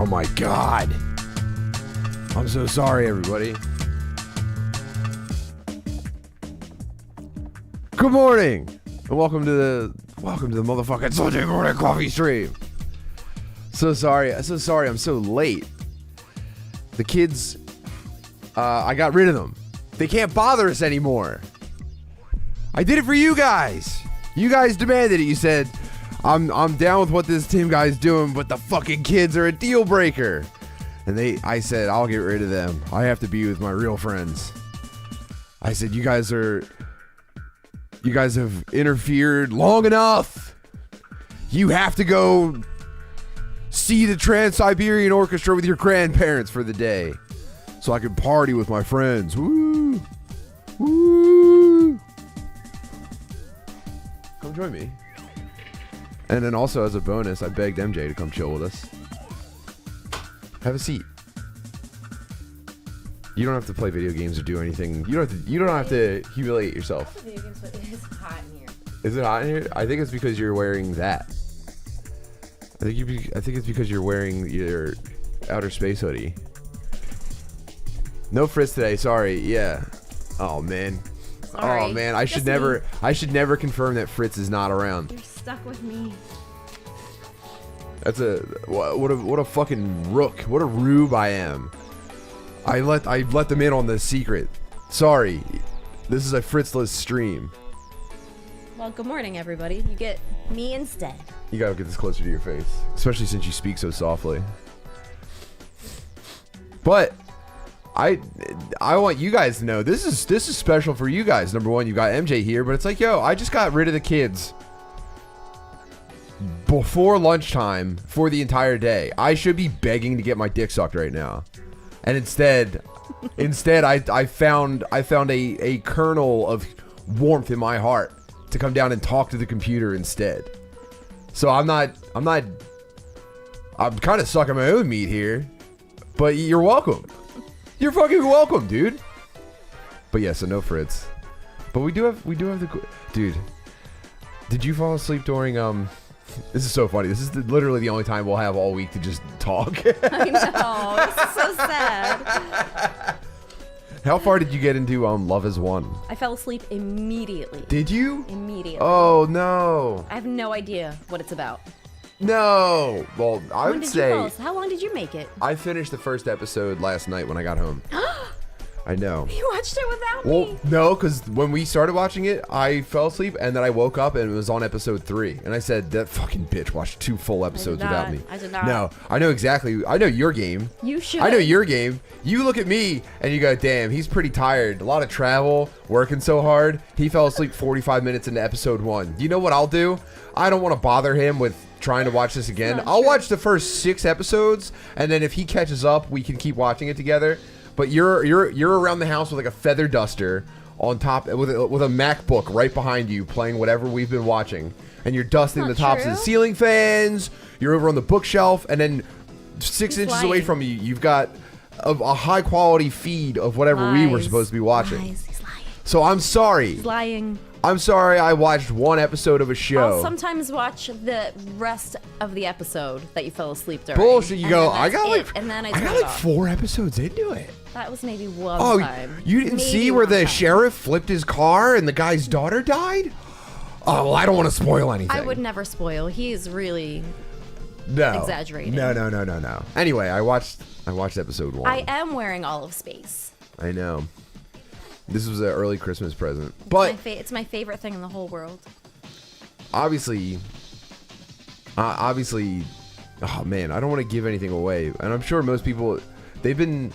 Oh my god. I'm so sorry, everybody. Good morning, and welcome to the motherfucking Sunday morning coffee stream. So sorry, I'm so late. The kids, I got rid of them. They can't bother us anymore. I did it for you guys. You guys demanded it. You said, I'm down with what this team guy's doing, but the fucking kids are a deal breaker. And I said, I'll get rid of them. I have to be with my real friends. I said, you guys have interfered long enough. You have to go see the Trans-Siberian Orchestra with your grandparents for the day, so I can party with my friends. Woo! Woo! Come join me. And then also as a bonus, I begged MJ to come chill with us. Have a seat. You don't have to play video games or do anything. You don't have to humiliate yourself. I play video games, but it is hot in here. Is it hot in here? I think it's because you're wearing that. I think it's because you're wearing your outer space hoodie. No Fritz today. Sorry. Yeah. Oh man. Sorry. Oh man. I should never confirm that Fritz is not around. You're stuck with me. That's what a fucking rook. What a rube I am. I let them in on the secret. Sorry. This is a Fritzless stream. Well, good morning, everybody. You get me instead. You gotta get this closer to your face, especially since you speak so softly. But I want you guys to know this is special for you guys. Number one, you got MJ here, but it's like, yo, I just got rid of the kids before lunchtime for the entire day. I should be begging to get my dick sucked right now, and instead I found a kernel of warmth in my heart to come down and talk to the computer instead. So I'm kind of sucking my own meat here, but you're welcome. You're fucking welcome, dude. But yeah, so no Fritz. But we do have the dude. Did you fall asleep during This is so funny. This is literally the only time we'll have all week to just talk. I know. This is so sad. How far did you get into Love Is One? I fell asleep immediately. Did you? Immediately. Oh no. I have no idea what it's about. No. Well, I would say. How long did you make it? I finished the first episode last night when I got home. I know. You watched it without Well, me? no, because when we started watching it, I fell asleep, and then I woke up, and it was on episode 3. And I said, that fucking bitch watched 2 full episodes without me. I did not. No, I know exactly. I know your game. You should. I know your game. You look at me, and you go, damn, he's pretty tired. A lot of travel, working so hard. He fell asleep 45 minutes into episode 1. You know what I'll do? I don't want to bother him with trying to watch this again. I'll watch the first 6 episodes, and then if he catches up, we can keep watching it together. But you're around the house with like a feather duster on top with a MacBook right behind you, playing whatever we've been watching, and you're dusting the tops of the ceiling fans. You're over on the bookshelf, and then 6 inches away from you, you've got a high quality feed of whatever we were supposed to be watching. He's lying. So I'm sorry. He's lying. I'm sorry I watched 1 episode of a show. I'll sometimes watch the rest of the episode that you fell asleep during. Bullshit. You go, I got like 4 episodes into it. That was maybe one time. Oh, you didn't see where the sheriff flipped his car and the guy's daughter died? Oh, well, I don't want to spoil anything. I would never spoil. He is really exaggerating. No. Anyway, I watched episode 1. I am wearing all of space. I know. This was an early Christmas present. But it's my favorite thing in the whole world. Obviously, oh man, I don't want to give anything away. And I'm sure most people, they've been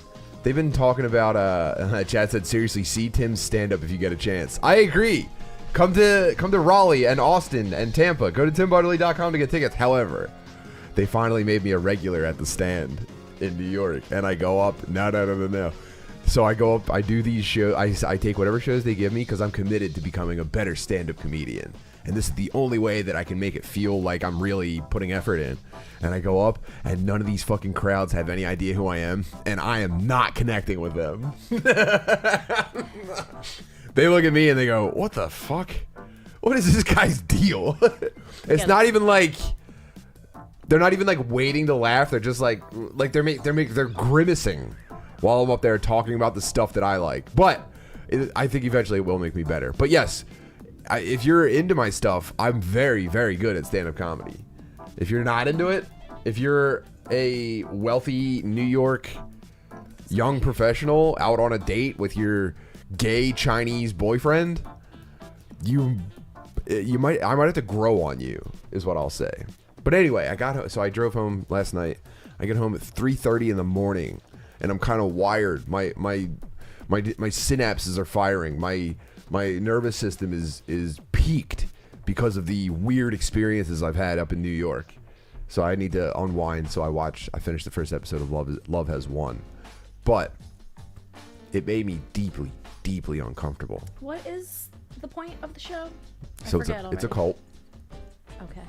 talking about Chad said, seriously, see Tim's stand up if you get a chance. I agree. Come to Raleigh and Austin and Tampa. Go to timbutterly.com to get tickets. However, they finally made me a regular at the stand in New York, and I go up. No. So I go up, I do these shows, I take whatever shows they give me because I'm committed to becoming a better stand-up comedian. And this is the only way that I can make it feel like I'm really putting effort in. And I go up, and none of these fucking crowds have any idea who I am, and I am not connecting with them. They look at me and they go, what the fuck? What is this guy's deal? It's not even like, They're not even like waiting to laugh. They're just like they're grimacing while I'm up there talking about the stuff that I like. But I think eventually it will make me better. But yes, if you're into my stuff, I'm very, very good at stand-up comedy. If you're not into it, if you're a wealthy New York young professional out on a date with your gay Chinese boyfriend, I might have to grow on you, is what I'll say. But anyway, I drove home last night. I get home at 3:30 in the morning, and I'm kind of wired. My synapses are firing. My nervous system is peaked because of the weird experiences I've had up in New York. So I need to unwind. So I finished the first episode of Love Has Won, but it made me deeply, deeply uncomfortable. What is the point of the show? So it's a cult. Okay.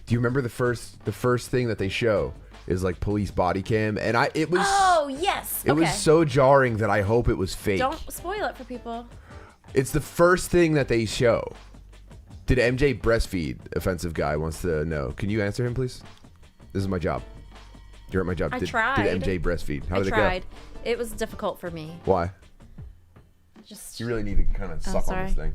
Do you remember the first thing that they show is like police body cam, and it was. Oh yes. It was so jarring that I hope it was fake. Don't spoil it for people. It's the first thing that they show. Did MJ breastfeed? Offensive guy wants to know. Can you answer him, please? This is my job. You're at my job. I Did MJ breastfeed? How did it go? It was difficult for me. Why? You really need to kind of suck on this thing.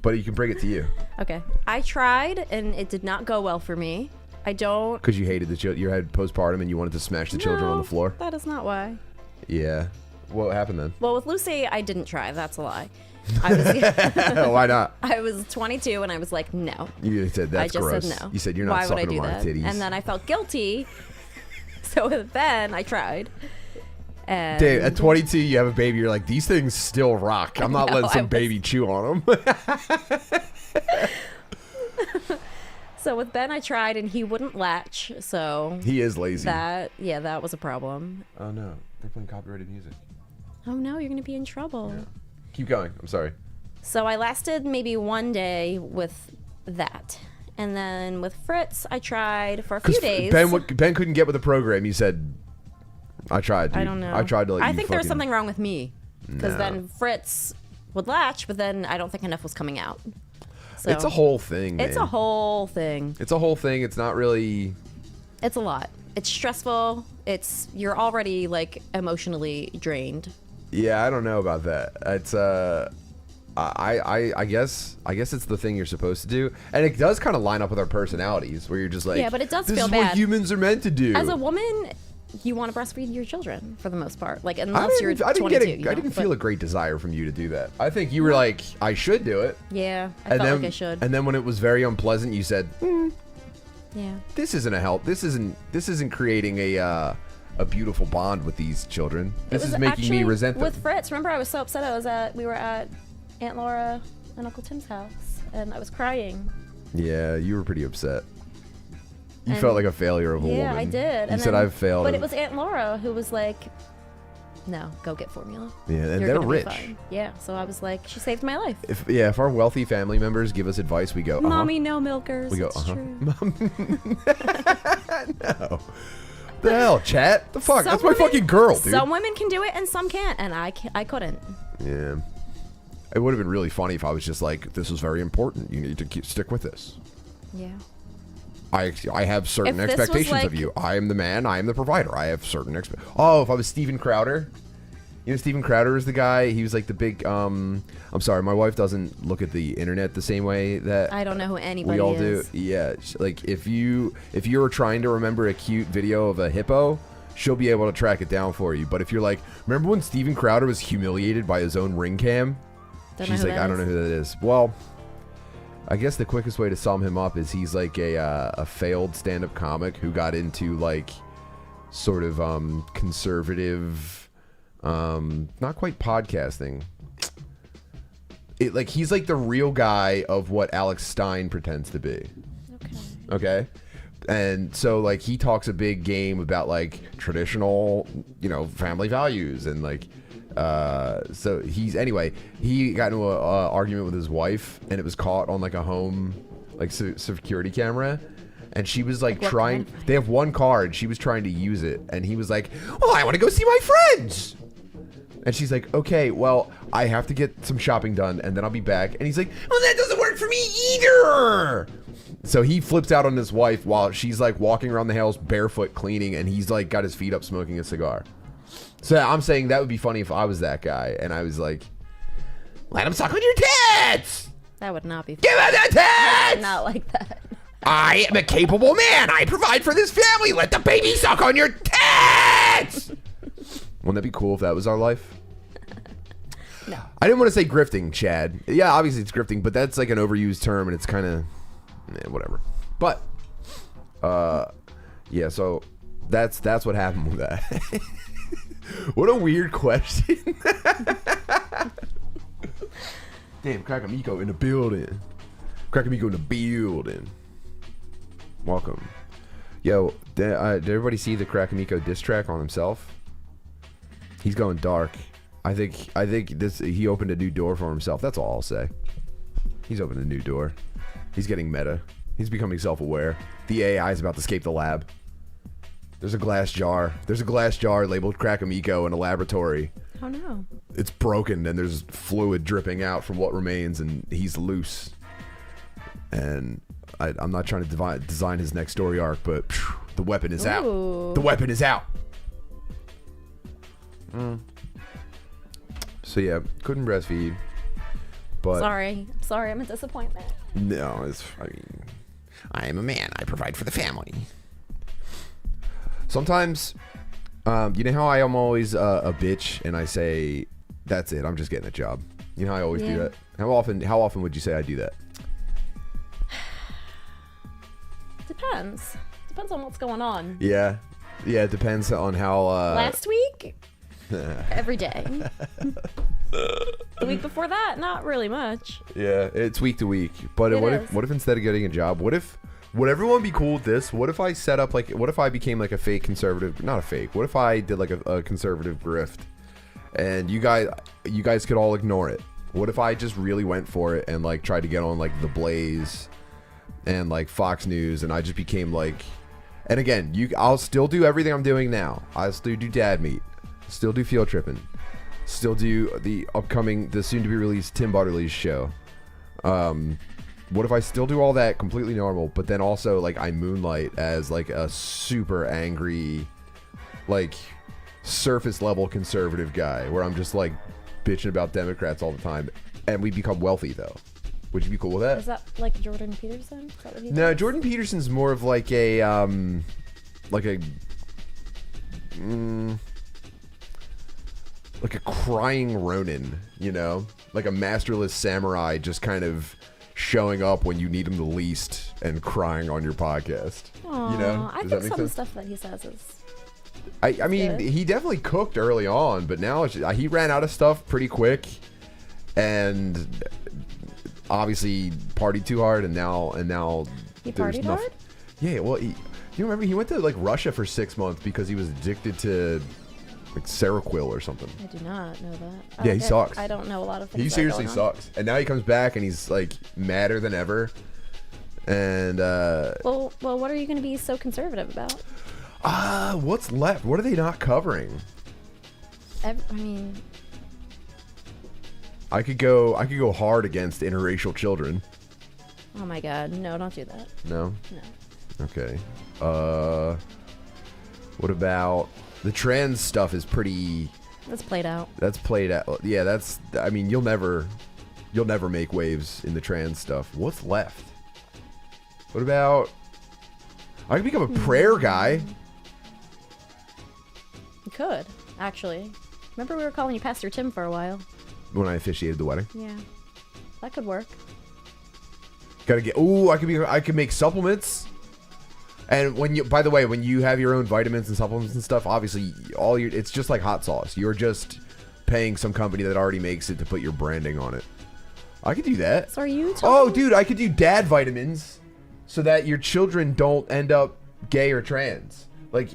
But you can bring it to you. Okay. I tried, and it did not go well for me. I don't... Because you hated the children. You had postpartum, and you wanted to smash the children on the floor? That is not why. Yeah. What happened then? Well, with Lucy, I didn't try. That's a lie. Why not? I was 22, and I was like, no. You said that's gross. I just said no. You said you're not sucking them on titties. And then I felt guilty. So then I tried. And Dave, at 22, you have a baby. You're like, these things still rock. I'm not letting some baby chew on them. So with Ben, I tried, and he wouldn't latch. So he is lazy. That was a problem. Oh no, they're playing copyrighted music. Oh no, you're gonna be in trouble. Yeah. Keep going. I'm sorry. So I lasted maybe one day with that. And then with Fritz, I tried for a few days. Ben couldn't get with the program. You said, I tried, dude. I don't know. I tried to let you I think there was something wrong with me. Because then Fritz would latch, but then I don't think enough was coming out. So it's a whole thing, man. It's a whole thing. It's a whole thing. It's not really... It's a lot. It's stressful. You're already, like, emotionally drained. Yeah, I don't know about that. It's I guess it's the thing you're supposed to do, and it does kind of line up with our personalities, where you're just like, yeah, but it does feel bad. This is what humans are meant to do. As a woman, you want to breastfeed your children for the most part, like unless you're 22. I didn't feel a great desire from you to do that. I think you were like, I should do it. Yeah, I felt like I should. And then when it was very unpleasant, you said, yeah, this isn't a help. This isn't creating a beautiful bond with these children. This is making me resent them. With Fritz, remember I was so upset. We were at Aunt Laura and Uncle Tim's house, and I was crying. Yeah, you were pretty upset. You felt like a failure of a woman. Yeah, I did. You said I've failed. But it was Aunt Laura who was like, no, go get formula. Yeah, and they're rich. Yeah, so I was like, she saved my life. If our wealthy family members give us advice, we go, Mommy, no milkers. We go, true. No. The hell, chat? The fuck? That's my fucking girl, dude. Some women can do it and some can't, and I couldn't. Yeah. It would have been really funny if I was just like, this is very important. You need to stick with this. Yeah. I have certain expectations of you. I am the man. I am the provider. I have certain if I was Steven Crowder. You know, Steven Crowder is the guy. He was like the big. I'm sorry, my wife doesn't look at the internet the same way that I don't know who anybody we all is. do. Yeah, like if you're trying to remember a cute video of a hippo, she'll be able to track it down for you. But if you're like, remember when Steven Crowder was humiliated by his own ring cam? She's like, I don't know who that is. Well, I guess the quickest way to sum him up is he's like a failed stand-up comic who got into like sort of conservative, not quite podcasting. He's like the real guy of what Alex Stein pretends to be. Okay. And so like he talks a big game about like traditional, family values and like. So he got into an argument with his wife, and it was caught on like a home, like security camera, and she was like trying. They have one car, and she was trying to use it, and he was like, "Well, I want to go see my friends," and she's like, "Okay, well, I have to get some shopping done, and then I'll be back," and he's like, "Well, that doesn't work for me either." So he flips out on his wife while she's like walking around the house barefoot cleaning, and he's like got his feet up smoking a cigar. So I'm saying that would be funny if I was that guy and I was like, let him suck on your tits. That would not be. Give him the tits. Not like that. I am a capable man. I provide for this family. Let the baby suck on your tits. Wouldn't that be cool if that was our life? No. I didn't want to say grifting, Chad. Yeah, obviously it's grifting, but that's like an overused term, and it's kind of whatever. But yeah, so that's what happened with that. What a weird question. Damn, Crackamico in the building. Crackamico in the building. Welcome. Yo, did everybody see the Crackamico diss track on himself? He's going dark. I think he opened a new door for himself. That's all I'll say. He's opened a new door. He's getting meta. He's becoming self-aware. The AI is about to escape the lab. There's a glass jar. There's a glass jar labeled Crackamico in a laboratory. Oh no. It's broken and there's fluid dripping out from what remains, and he's loose. And I'm not trying to design his next story arc, but the weapon is out. The weapon is out. So yeah, couldn't breastfeed. But Sorry, I'm a disappointment. no, I am a man. I provide for the family. Sometimes, you know how I am always a bitch and I say, that's it, I'm just getting a job. You know how I always do that? How often would you say I do that? Depends on what's going on. Yeah, it depends on how... Last week? Every day. The week before that, not really much. Yeah, it's week to week. But what if instead of getting a job, would everyone be cool with this? What if I set up what if I became like a fake conservative, not a fake, what if I did like a conservative grift and you guys could all ignore it? What if I just really went for it and like tried to get on like The Blaze and like Fox News, and I just became like, and again, I'll still do everything I'm doing now. I'll still do Dad Meat, still do Field Tripping, still do the soon to be released Tim Butterly's show. What if I still do all that completely normal, but then also like I moonlight as like a super angry, like surface level conservative guy where I'm just like bitching about Democrats all the time, and we become wealthy though? Would you be cool with that? Is that like Jordan Peterson? Is that what he No, does? Jordan Peterson's more of like a crying Ronin, you know, like a masterless samurai, just kind of showing up when you need him the least and crying on your podcast. Aww, you know, I think some of the stuff that he says is. I mean, he definitely cooked early on, but now he ran out of stuff pretty quick, and obviously partied too hard, and now He there's partied nothing. hard? Yeah, well, you remember he went to like Russia for 6 months because he was addicted to like Seroquel or something. I do not know that. Yeah, he sucks. I don't know a lot of things. He that are seriously going on. sucks, and now he comes back and he's like madder than ever. And Well, what are you going to be so conservative about? what's left? What are they not covering? I mean, I could go hard against interracial children. oh my God, no, don't do that. No. No. Okay. What about the trans stuff? Is pretty. That's played out. That's played out. Yeah, that's. I mean, you'll never make waves in the trans stuff. What's left? What about? I could become a prayer guy. You could, actually. Remember we were calling you Pastor Tim for a while? When I officiated the wedding. Yeah. That could work. Gotta get. Ooh, I could make supplements. And by the way, when you have your own vitamins and supplements and stuff, obviously it's just like hot sauce. You're just paying some company that already makes it to put your branding on it. I could do that. So are you Oh, dude, I could do dad vitamins so that your children don't end up gay or trans. Like,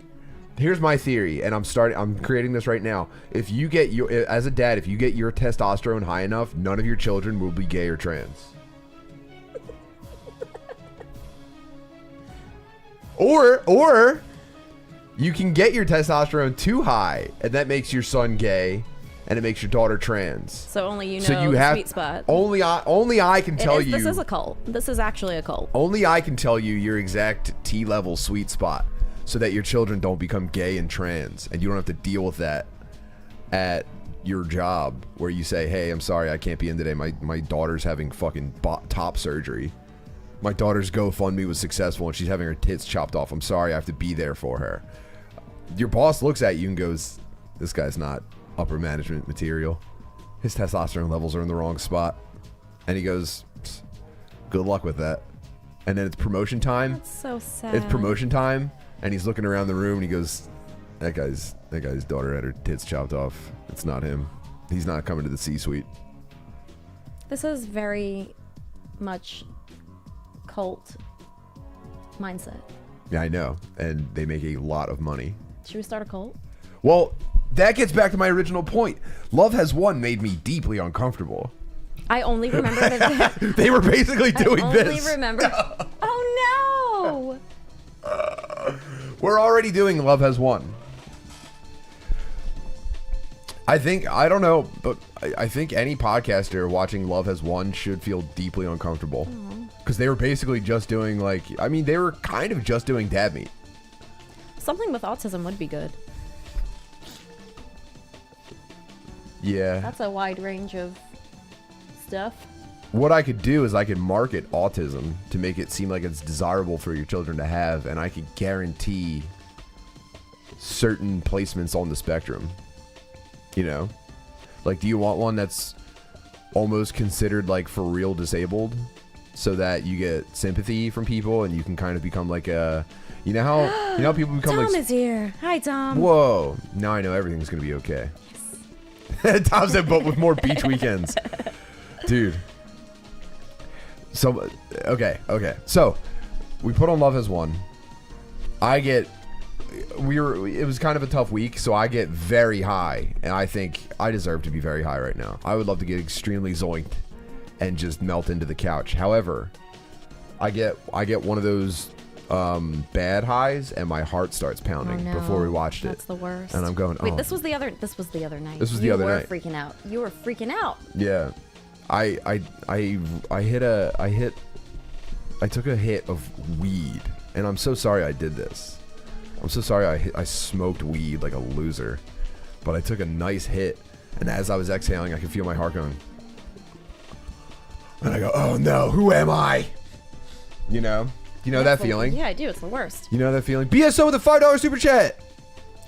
here's my theory, and I'm creating this right now. If you get as a dad, if you get your testosterone high enough, none of your children will be gay or trans. Or you can get your testosterone too high, and that makes your son gay, and it makes your daughter trans. So only you know So you the have sweet spot. only I can tell you. This is a cult. This is actually a cult. Only I can tell you your exact T-level sweet spot, so that your children don't become gay and trans, and you don't have to deal with that at your job, where you say, "Hey, I'm sorry, I can't be in today. My daughter's having fucking top surgery. My daughter's GoFundMe was successful, and she's having her tits chopped off. I'm sorry, I have to be there for her." Your boss looks at you and goes, "This guy's not upper management material. His testosterone levels are in the wrong spot." And he goes, "Good luck with that." And then it's promotion time. That's so sad. It's promotion time, and he's looking around the room and he goes, that guy's daughter had her tits chopped off. It's not him. He's not coming to the C-suite." This is very much cult mindset. Yeah, I know. And they make a lot of money. Should we start a cult? Well, that gets back to my original point. Love Has Won made me deeply uncomfortable. I only remember that They were basically doing I only this. remember. Oh no! We're already doing Love Has Won. I don't know, but I think any podcaster watching Love Has Won should feel deeply uncomfortable. Because they were basically just doing they were kind of just doing dad meat. Something with autism would be good. Yeah. That's a wide range of stuff. What I could do is I could market autism to make it seem like it's desirable for your children to have, and I could guarantee certain placements on the spectrum. You know? Like, do you want one that's almost considered like for real disabled, so that you get sympathy from people and you can kind of become like a, you know how people become Tom like, is here. Hi, Tom. whoa, now I know everything's gonna be okay. Yes. Tom said, but with more beach weekends. Dude. So, okay. So, we put on Love Has Won. It was kind of a tough week, so I get very high, and I think I deserve to be very high right now. I would love to get extremely zoinked and just melt into the couch. However, I get one of those bad highs, and my heart starts pounding before we watched it. That's the worst. And I'm going, Wait, oh. This was the other night. This was the other night. You were freaking out. You were freaking out. Yeah. I took a hit of weed, and I'm so sorry I did this. I'm so sorry I smoked weed like a loser, but I took a nice hit, and as I was exhaling, I could feel my heart going, and I go, "Oh no, who am I?" You know that feeling? Yeah, I do. It's the worst. You know that feeling? BSO with a $5 super chat.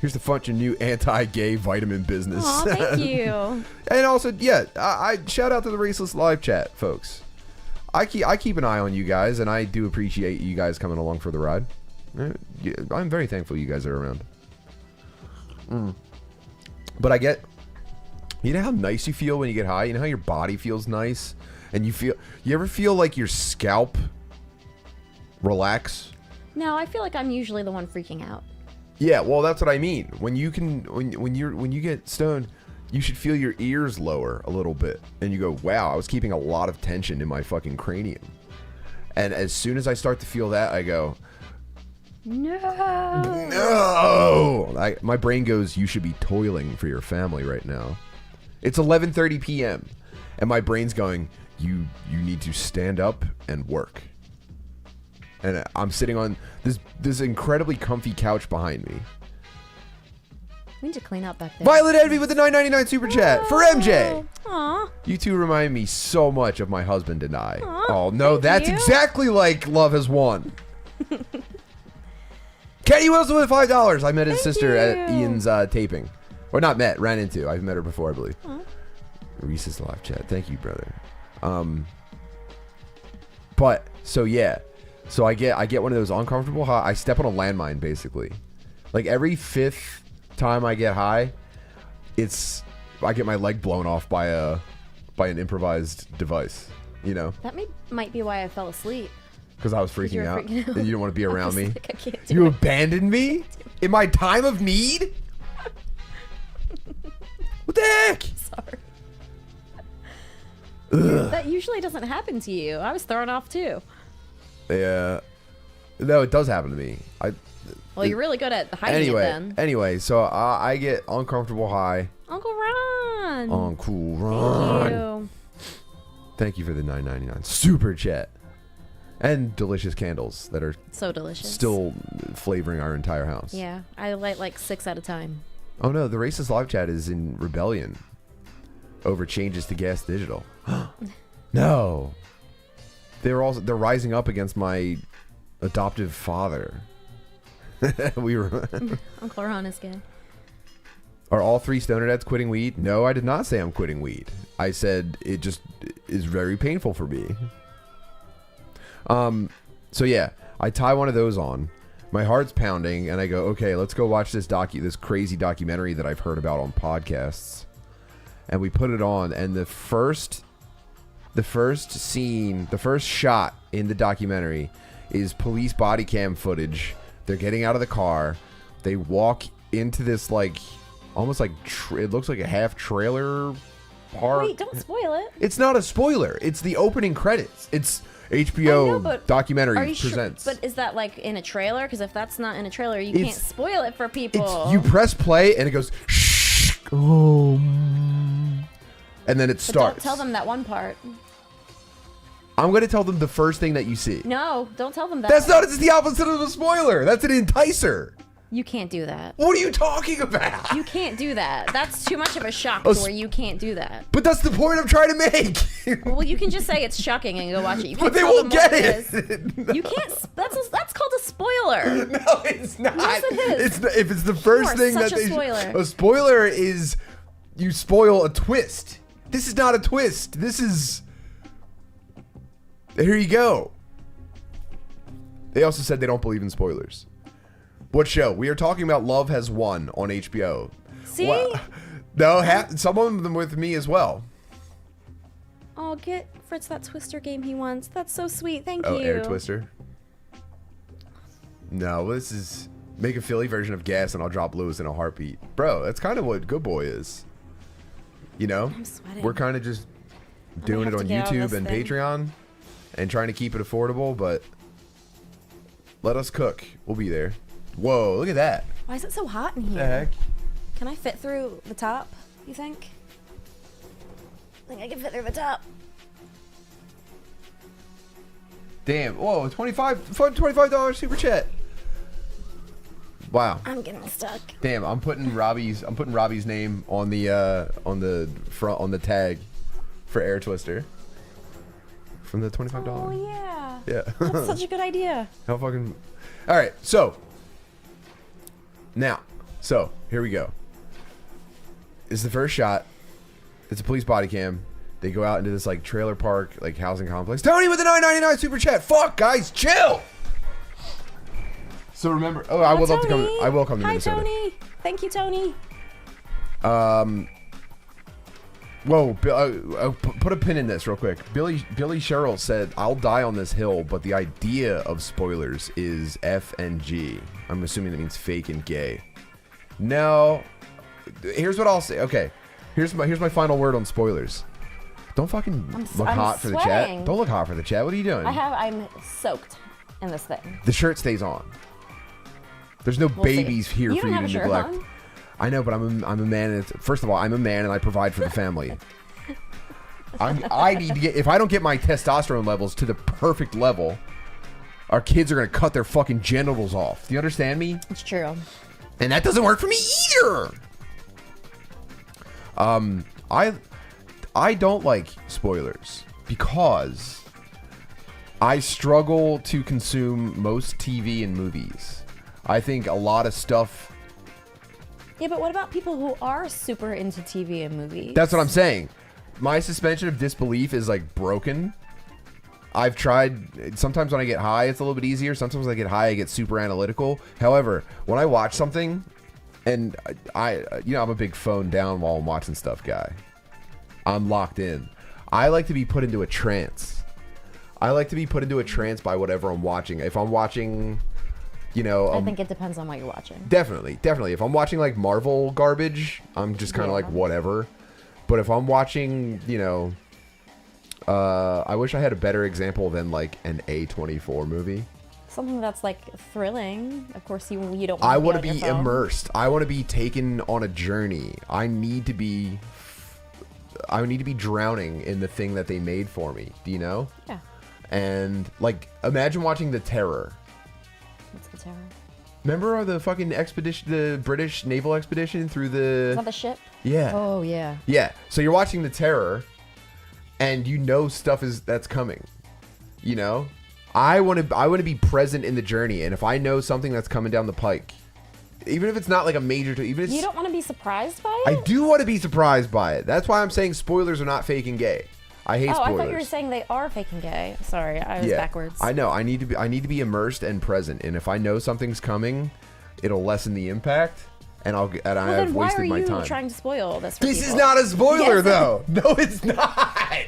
Here's to fund your new anti-gay vitamin business. Aw, thank you. And also, yeah, I shout out to the Raceless live chat, folks. I keep an eye on you guys, and I do appreciate you guys coming along for the ride. I'm very thankful you guys are around. But I get, you know how nice you feel when you get high? You know how your body feels nice? And you ever feel like your scalp relax? No, I feel like I'm usually the one freaking out. Yeah, well, that's what I mean. When you get stoned, you should feel your ears lower a little bit, and you go, "Wow, I was keeping a lot of tension in my fucking cranium." And as soon as I start to feel that, I go, "No!" My brain goes, "You should be toiling for your family right now." It's 11:30 p.m. and my brain's going, "You need to stand up and work." And I'm sitting on this incredibly comfy couch behind me. We need to clean up back there. Violet Envy with the $9.99 super chat for MJ. Aw. You two remind me so much of my husband and I. Aw, oh no, thank that's you. exactly like Love Has Won. Kenny Wilson with $5. I met his sister at Ian's taping. Or not met, ran into. I've met her before, I believe. Reese's live chat. Thank you, brother. But so yeah. So I get one of those uncomfortable high. I step on a landmine basically. Like every fifth time I get high, I get my leg blown off by an improvised device. You know. That might be why I fell asleep. Because I was freaking out. And you didn't want to be around me. Like, I can't do You it. abandoned me in my time of need. What the heck? Sorry. Ugh. That usually doesn't happen to you. I was thrown off too. Yeah. No, it does happen to me. Well, you're really good at hiding it then. Anyway, so I get uncomfortable high. Uncle Ron. Run. On Cool Run. Thank you. Thank you for the $9.99 super chat. And delicious candles that are So delicious. still flavoring our entire house. Yeah, I light like 6 at a time. Oh no, the racist live chat is in rebellion over changes to Gas Digital. No. They're rising up against my adoptive father. We were Uncle Ron is gay. Are all 3 stoner dads quitting weed? No, I did not say I'm quitting weed. I said it just is very painful for me. So yeah, I tie one of those on. My heart's pounding, and I go, okay, let's go watch this crazy documentary that I've heard about on podcasts. And we put it on, and the first scene, the first shot in the documentary is police body cam footage. They're getting out of the car. They walk into this like almost like it looks like a half trailer park. Wait, don't spoil it. It's not a spoiler. It's the opening credits. It's HBO documentary presents. But is that like in a trailer? Because if that's not in a trailer, you can't spoil it for people. You press play and it goes shh, and then it starts. Don't tell them that one part. I'm going to tell them the first thing that you see. No, don't tell them that. That's not. It's the opposite of a spoiler. That's an enticer. You can't do that. What are you talking about? You can't do that. That's too much of a shock to where you can't do that. But that's the point I'm trying to make. Well, you can just say it's shocking and go watch it. You But can't they tell won't them what get it it. is. You can't. That's called a spoiler. No, it's not. Yes, it is. It's if it's the first thing such that a spoiler. A spoiler is you spoil a twist. This is not a twist. This is. Here you go. They also said they don't believe in spoilers. What show? We are talking about Love Has Won on HBO. See? Well, no, some of them with me as well. Oh, get Fritz that Twister game he wants. That's so sweet. Thank Oh, you. Air Twister. No, this is make a Philly version of Gas and I'll drop Lewis in a heartbeat. Bro, that's kind of what Good Boy is. You know? I'm sweating. We're kind of just doing it on YouTube and Patreon and trying to keep it affordable, but let us cook. We'll be there. Whoa, look at that. Why is it so hot in here? What the heck? Can I fit through the top, you think? I think I can fit through the top. Damn. Whoa, $25 super chat. Wow. I'm getting stuck. Damn, I'm putting Robbie's name on the front on the tag for Air Twister. From the $25. Oh yeah. Yeah. That's such a good idea. How fucking. All right, so here we go. It's the first shot. It's a police body cam. They go out into this like trailer park, like housing complex. Tony with the $9.99 super chat. Fuck, guys, chill. So remember, I will have to come. I will come to Minnesota. Hi, Tony. Thank you, Tony. Whoa, put a pin in this real quick. Billy Sherrill said, "I'll die on this hill, but the idea of spoilers is F and G." I'm assuming that means fake and gay. No, here's what I'll say. Okay, here's my final word on spoilers. Don't fucking look hot for the chat. Don't look hot for the chat. What are you doing? I'm soaked in this thing. The shirt stays on. There's no babies here for you to neglect. On? I know, but I'm a man. First of all, I'm a man and I provide for the family. I need to get. If I don't get my testosterone levels to the perfect level, our kids are gonna cut their fucking genitals off. Do you understand me? It's true. And that doesn't work for me either. I don't like spoilers because I struggle to consume most TV and movies. I think a lot of stuff. Yeah, but what about people who are super into TV and movies? That's what I'm saying. My suspension of disbelief is like broken. I've tried. Sometimes when I get high, it's a little bit easier. Sometimes when I get high, I get super analytical. However, when I watch something, and I'm a big phone down while I'm watching stuff guy. I'm locked in. I like to be put into a trance. I like to be put into a trance by whatever I'm watching. If I'm watching, I think it depends on what you're watching. Definitely. If I'm watching like Marvel garbage, I'm just kind of like whatever. But if I'm watching, I wish I had a better example than like an A24 movie. Something that's like thrilling. Of course, you don't. I want to be immersed. I want to be taken on a journey. I need to be need to be drowning in the thing that they made for me. Do you know? Yeah. And like, imagine watching The Terror. What's the terror? Remember the fucking expedition, the British naval expedition through the... Is that the ship? Yeah. Oh, yeah. Yeah. So you're watching The Terror, and you know that's coming. You know? I want to be present in the journey, and if I know something that's coming down the pike, even if it's not like a major... even if You don't want to be surprised by it? I do want to be surprised by it. That's why I'm saying spoilers are not fake and gay. I hate spoilers. I thought you were saying they are fake and gay. Sorry, I was backwards. I know. I need to be immersed and present. And if I know something's coming, it'll lessen the impact. And I've wasted my time. Then why are you trying to spoil this for This people? is not a spoiler, though. No, it's not.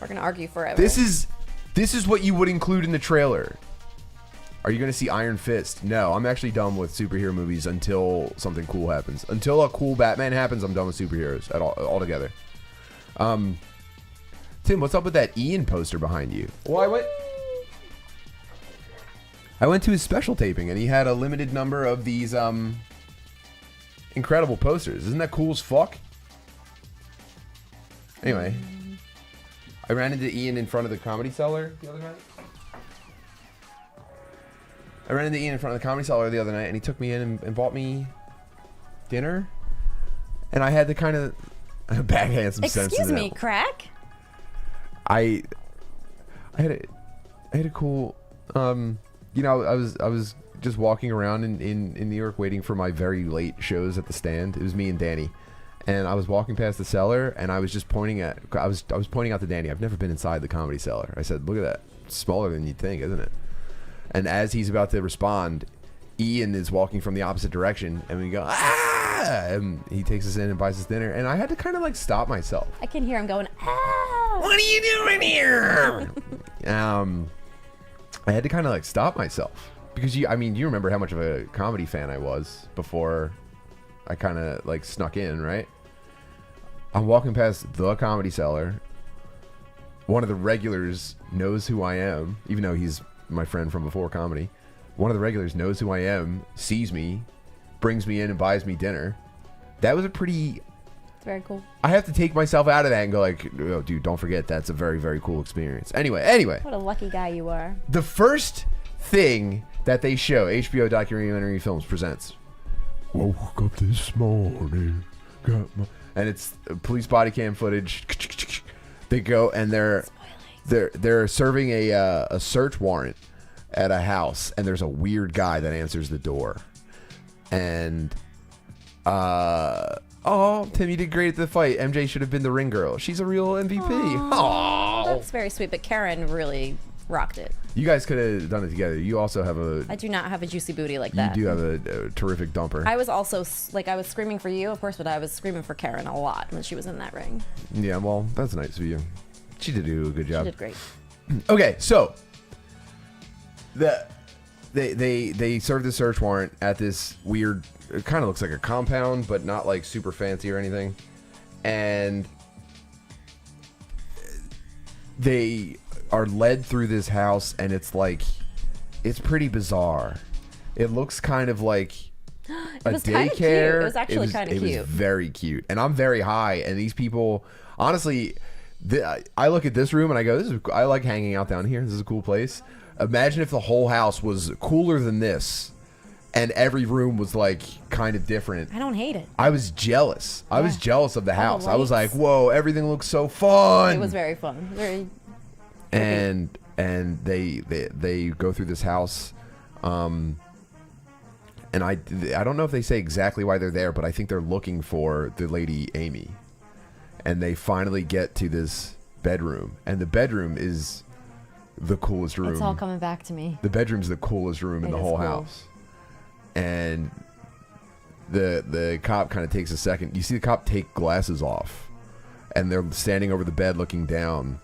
We're gonna argue forever. This is what you would include in the trailer. Are you going to see Iron Fist? No, I'm actually done with superhero movies until something cool happens. Until a cool Batman happens, I'm done with superheroes altogether. Tim, what's up with that Ian poster behind you? Well, I went to his special taping, and he had a limited number of these incredible posters. Isn't that cool as fuck? Anyway, I ran into Ian in front of the Comedy Cellar the other night. And he took me in and bought me dinner. And I had to kind of backhand some sense. Excuse me, crack? I had a cool, you know, I was just walking around in New York waiting for my very late shows at the stand. It was me and Danny. And I was walking past the cellar, and I was just pointing out to Danny, I've never been inside the Comedy Cellar. I said, look at that. It's smaller than you'd think, isn't it? And as he's about to respond, Ian is walking from the opposite direction, and we go, ah! And he takes us in and buys us dinner. And I had to kind of like stop myself. I can hear him going, ah! What are you doing here? I had to kind of like stop myself. Because you remember how much of a comedy fan I was before I kind of like snuck in, right? I'm walking past the Comedy Cellar. One of the regulars knows who I am, even though he's my friend from before comedy. One of the regulars knows who I am, sees me, brings me in and buys me dinner. That was a pretty... It's very cool. I have to take myself out of that and go like, oh, dude, don't forget, that's a very, very cool experience. Anyway. What a lucky guy you are. The first thing that they show, HBO Documentary Films presents, woke up this morning, and it's police body cam footage. They go and they're serving a search warrant at a house, and there's a weird guy that answers the door. And oh, Tim, you did great at the fight. MJ should have been the ring girl. She's a real MVP. Aww. That's very sweet, but Karen really rocked it. You guys could have done it together. You also have I do not have a juicy booty like that. You do have a terrific dumper. I was also, I was screaming for you, of course, but I was screaming for Karen a lot when she was in that ring. Yeah, well, that's nice of you. She did do a good job. She did great. Okay, so they serve the search warrant at this weird, it kind of looks like a compound, but not like super fancy or anything. And they are led through this house, and it's pretty bizarre. It looks kind of like a daycare. It was actually kind of cute. It was very cute. And I'm very high, and these people, honestly, I look at this room and I go, I like hanging out down here. This is a cool place. Imagine if the whole house was cooler than this, and every room was like kind of different. I don't hate it. I was jealous. I was jealous of the house. I was like, whoa, everything looks so fun. It was very fun. Very. And they go through this house, and I don't know if they say exactly why they're there, but I think they're looking for the lady Amy. And they finally get to this bedroom, and the bedroom is the coolest room. It's all coming back to me. The bedroom's the coolest room in the whole house. And the cop kind of takes a second. You see the cop take glasses off, and they're standing over the bed looking down.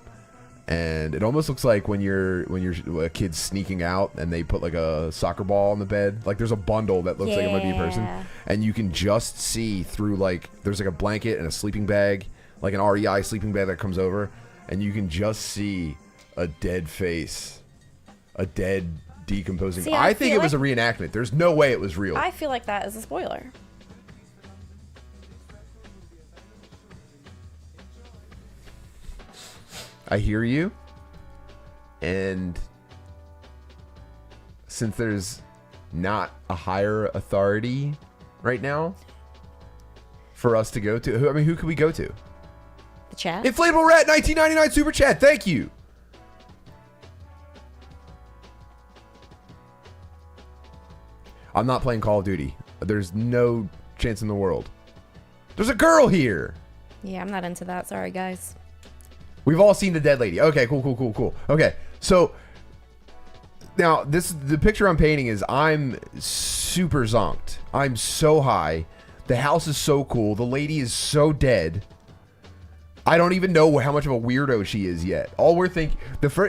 And it almost looks like when you're a kid sneaking out and they put like a soccer ball on the bed. Like there's a bundle that looks like it might be a person, and you can just see through, like there's like a blanket and a sleeping bag, like an REI sleeping bag that comes over, and you can just see a dead face, a dead decomposing. See, I think it was a reenactment. There's no way it was real. I feel like that is a spoiler. I hear you. And since there's not a higher authority right now for us to go to, who could we go to? The chat? Inflatable Rat 1999 super chat. Thank you. I'm not playing Call of Duty. There's no chance in the world. There's a girl here. Yeah, I'm not into that. Sorry, guys. We've all seen the dead lady. Okay, cool. Okay, so now the picture I'm painting is I'm super zonked. I'm so high. The house is so cool. The lady is so dead. I don't even know how much of a weirdo she is yet. All we're thinking,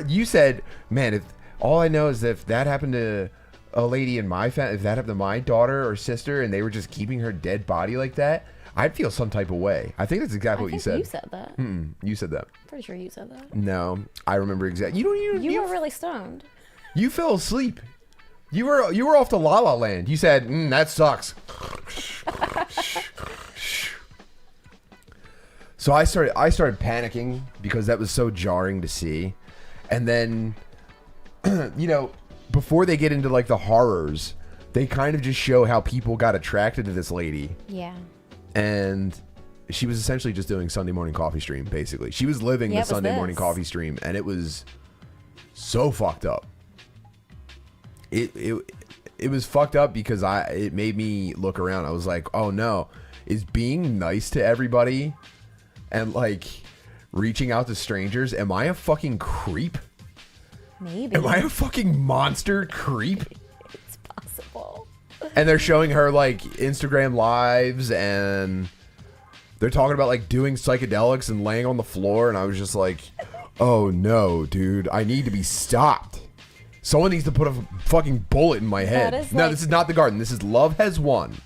you said, man, if all I know is if that happened to a lady in my family, if that happened to my daughter or sister, and they were just keeping her dead body like that, I'd feel some type of way. I think that's exactly what you said. You said that. You said that. Pretty sure you said that. No, I remember exactly. You were really stoned. You fell asleep. You were off to La La Land. You said, that sucks. So I started panicking because that was so jarring to see. And then, before they get into like the horrors, they kind of just show how people got attracted to this lady. Yeah. And she was essentially just doing Sunday morning coffee stream, basically. She was living the Sunday morning coffee stream, and it was so fucked up. It was fucked up because it made me look around. I was like, oh no, is being nice to everybody and like reaching out to strangers, am I a fucking creep? Maybe. Am I a fucking monster creep? It's possible. And they're showing her like Instagram lives, and they're talking about like doing psychedelics and laying on the floor, and I was just like, oh no, dude, I need to be stopped. Someone needs to put a fucking bullet in my head. No, this is not the garden. This is Love Has Won.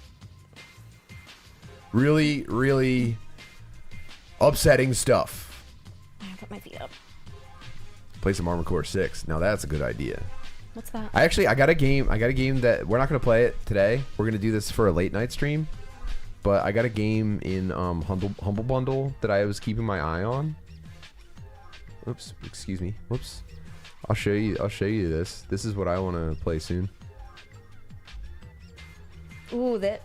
Really, really upsetting stuff. I put my feet up. Play some Armored Core 6. Now that's a good idea. What's that? I got a game that we're not going to play it today. We're going to do this for a late night stream. But I got a game in Humble Bundle that I was keeping my eye on. Oops, excuse me. Whoops. I'll show you this. This is what I want to play soon. Ooh, that?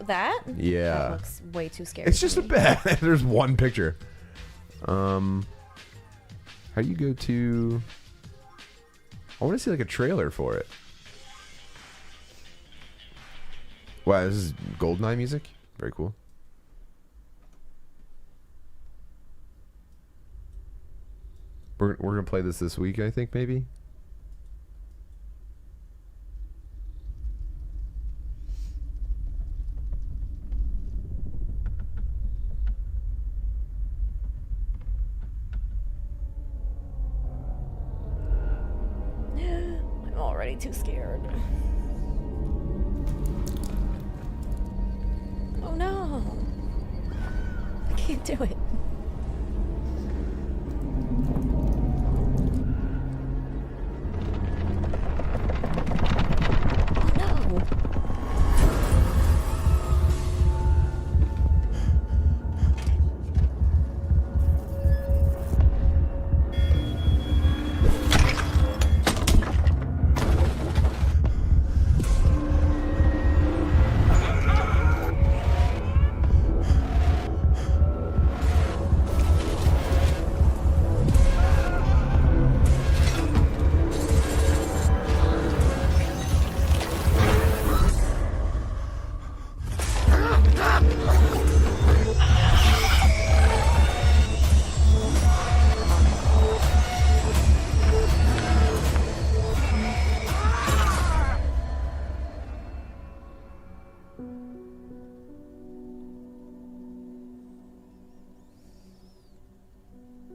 Yeah. That looks way too scary. It's just a bad. There's one picture. How do you go to? I want to see like a trailer for it. Wow, this is GoldenEye music. Very cool. We're gonna play this week, I think, maybe. I'm already too scared. Oh no! I can't do it.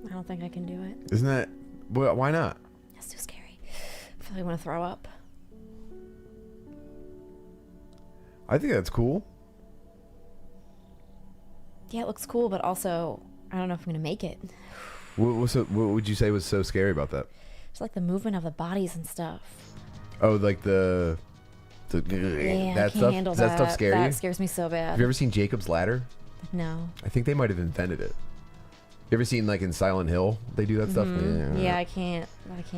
I don't think I can do it. Isn't that? Why not? That's too scary. I feel like I want to throw up. I think that's cool. Yeah, it looks cool, but also I don't know if I'm gonna make it. What would you say was so scary about that? Just like the movement of the bodies and stuff. Oh, like the Yeah, that I can't stuff. handle Does that stuff scare you? That scares me so bad. Have you ever seen Jacob's Ladder? No. I think they might have invented it. You ever seen like in Silent Hill? They do that stuff. Yeah, I can't.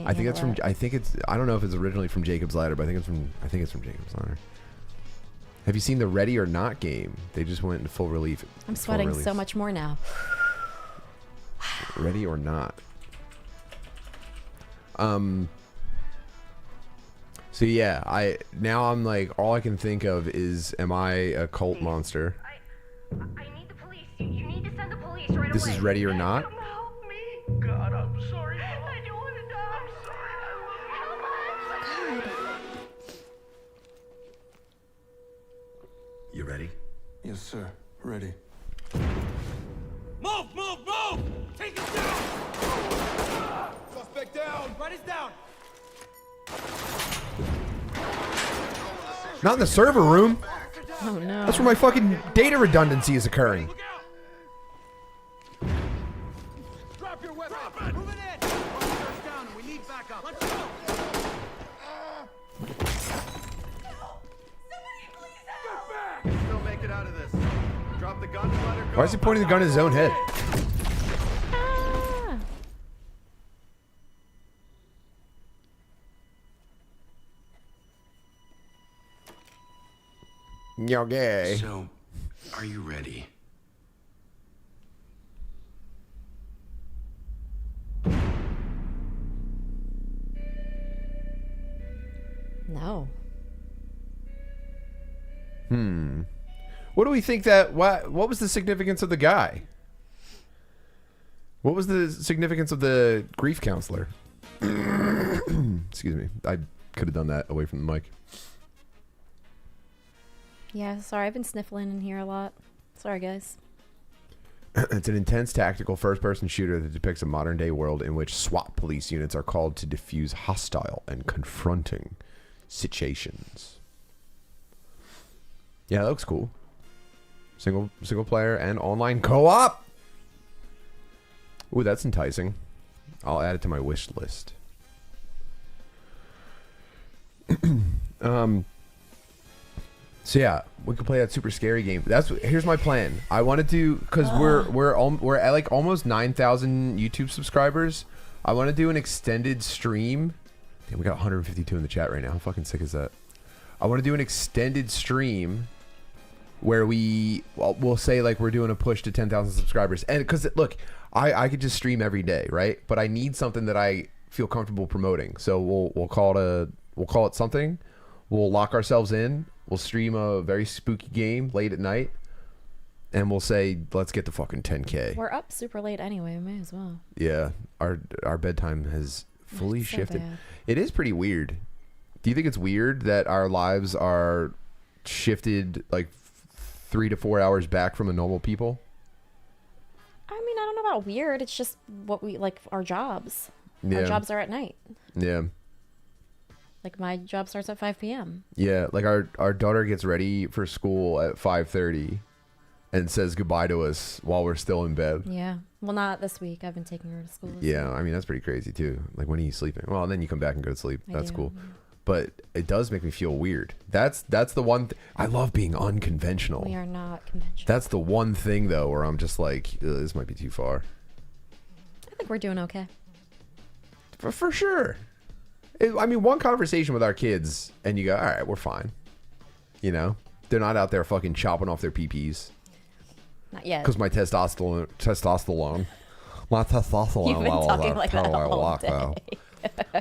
I think it's from. that. I think it's. I don't know if it's originally from Jacob's Ladder, but I think it's from Jacob's Ladder. Have you seen the Ready or Not game? They just went into full relief. I'm sweating so much more now. Ready or Not. So yeah, I'm like, all I can think of is, am I a cult monster? I need the police. You need to send the police right away. This is Ready or Not? Come help me. God, I'm sorry. I don't want to die. I'm sorry. Help us. You ready? Yes, sir. Ready. Move! Move! Move! Take it down! Suspect down! Right down! Not in the server room. Oh no. That's where my fucking data redundancy is occurring. Look out! Drop your weapon! Drop it! Move it in! First down and we need backup. Let's go! Still make it out of this. Drop the gun and let her go. Why is he pointing the gun at his own head? Ah. You're gay. So, are you ready? No. What do we think that? What was the significance of the guy? What was the significance of the grief counselor? Excuse me. I could have done that away from the mic. Yeah, sorry. I've been sniffling in here a lot. Sorry, guys. It's an intense tactical first-person shooter that depicts a modern-day world in which SWAT police units are called to defuse hostile and confronting situations. Yeah, that looks cool. Single player and online co-op. Ooh, that's enticing. I'll add it to my wish list. So yeah, we could play that super scary game. Here's my plan. I wanted to, because we're at like almost 9,000 YouTube subscribers. I want to do an extended stream. Damn, we got 152 in the chat right now. How fucking sick is that? I want to do an extended stream where we'll say like we're doing a push to 10,000 subscribers, and because look, I could just stream every day, right? But I need something that I feel comfortable promoting. So we'll call it something. We'll lock ourselves in. We'll stream a very spooky game late at night, and we'll say, let's get to fucking 10K. We're up super late anyway. We may as well. Yeah, our bedtime has fully That's so shifted. bad. It is pretty weird. Do you think it's weird that our lives are shifted like 3 to 4 hours back from the normal people? I mean, I don't know about weird. It's just what we like. Our jobs. Yeah. Our jobs are at night. Yeah. Like my job starts at 5 p.m. Yeah, like our daughter gets ready for school at 5:30 and says goodbye to us while we're still in bed. Yeah. Well, not this week. I've been taking her to school. Yeah, I mean, that's pretty crazy too. Like, when are you sleeping? Well, then you come back and go to sleep. I That's do. cool. But it does make me feel weird. That's the one I love being unconventional. We are not conventional. That's the one thing though where I'm just like, this might be too far. I think we're doing okay. For sure. I mean, one conversation with our kids and you go, all right, we're fine. You know, they're not out there fucking chopping off their PPs. Not yet. Because my testosterone. My testosterone You've been levels talking are like that totally all locked day. though.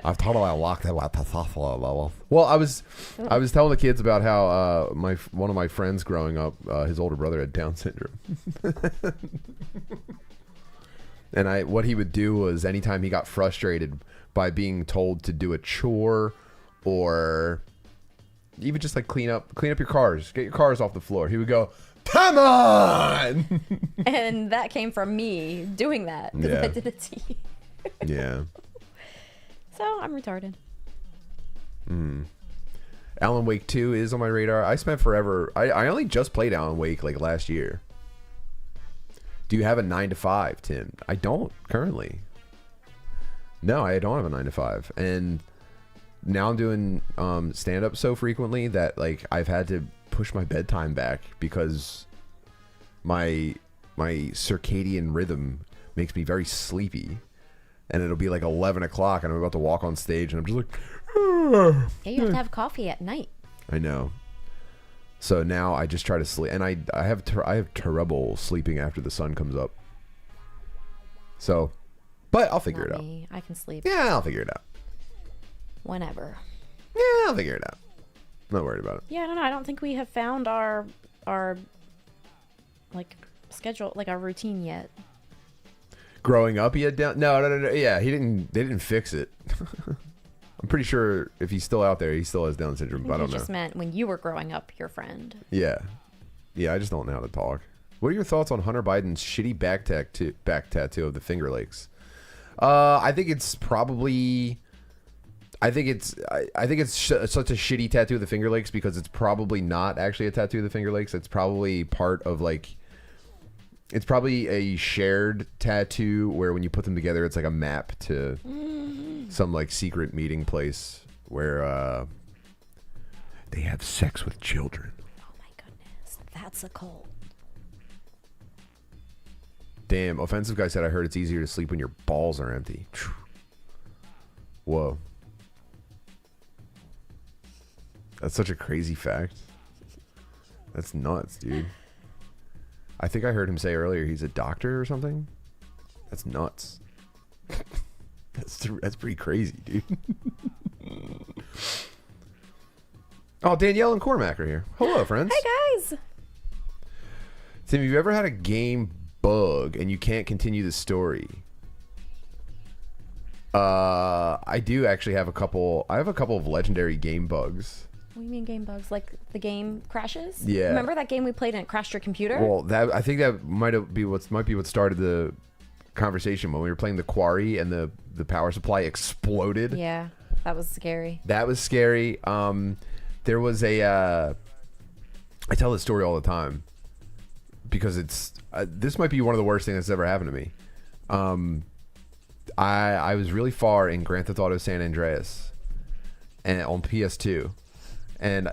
I've totally locked in my testosterone level. Well, I was telling the kids about how one of my friends growing up, his older brother had Down syndrome. And what he would do was anytime he got frustrated by being told to do a chore or even just like clean up your cars, get your cars off the floor, he would go, "Come on!" And that came from me doing that. Yeah. I did it to you. Yeah. So I'm retarded. Alan Wake 2 is on my radar. I spent forever. I only just played Alan Wake like last year. Do you have a 9 to 5, Tim? I don't currently. No, I don't have a 9 to 5. And now I'm doing stand up so frequently that like I've had to push my bedtime back because my circadian rhythm makes me very sleepy. And it'll be like 11 o'clock and I'm about to walk on stage and I'm just like, Yeah, you have to have coffee at night. I know. So now I just try to sleep, and I have trouble sleeping after the sun comes up. So, but I'll figure it out. Me. I can sleep Yeah, I'll figure it out. whenever. Yeah, I'll figure it out. I'm not worried about it. Yeah, I don't know. I don't think we have found our like schedule, like our routine yet. Growing up, he had down. No. Yeah, they didn't fix it. I'm pretty sure if he's still out there, he still has Down syndrome. But I don't know. Just meant when you were growing up, your friend. Yeah. I just don't know how to talk. What are your thoughts on Hunter Biden's shitty back tattoo of the Finger Lakes? I think it's probably. I think it's such a shitty tattoo of the Finger Lakes because it's probably not actually a tattoo of the Finger Lakes. It's probably part of like. It's probably a shared tattoo where when you put them together, it's like a map to some like secret meeting place where they have sex with children. Oh my goodness, that's a cult. Damn, offensive guy said I heard it's easier to sleep when your balls are empty. Whoa. That's such a crazy fact. That's nuts, dude. I think I heard him say earlier he's a doctor or something. That's nuts. That's pretty crazy, dude. Oh, Danielle and Cormac are here. Hello, friends. Hi guys. Tim, have you ever had a game bug and you can't continue the story? I do actually have a couple. I have a couple of legendary game bugs. What do you mean game bugs? Like the game crashes? Yeah. Remember that game we played and it crashed your computer? Well, I think that might be what started the conversation when we were playing the Quarry and the power supply exploded. Yeah, that was scary. That was scary. There was I tell this story all the time because it's this might be one of the worst things that's ever happened to me. I was really far in Grand Theft Auto San Andreas and on PS2. And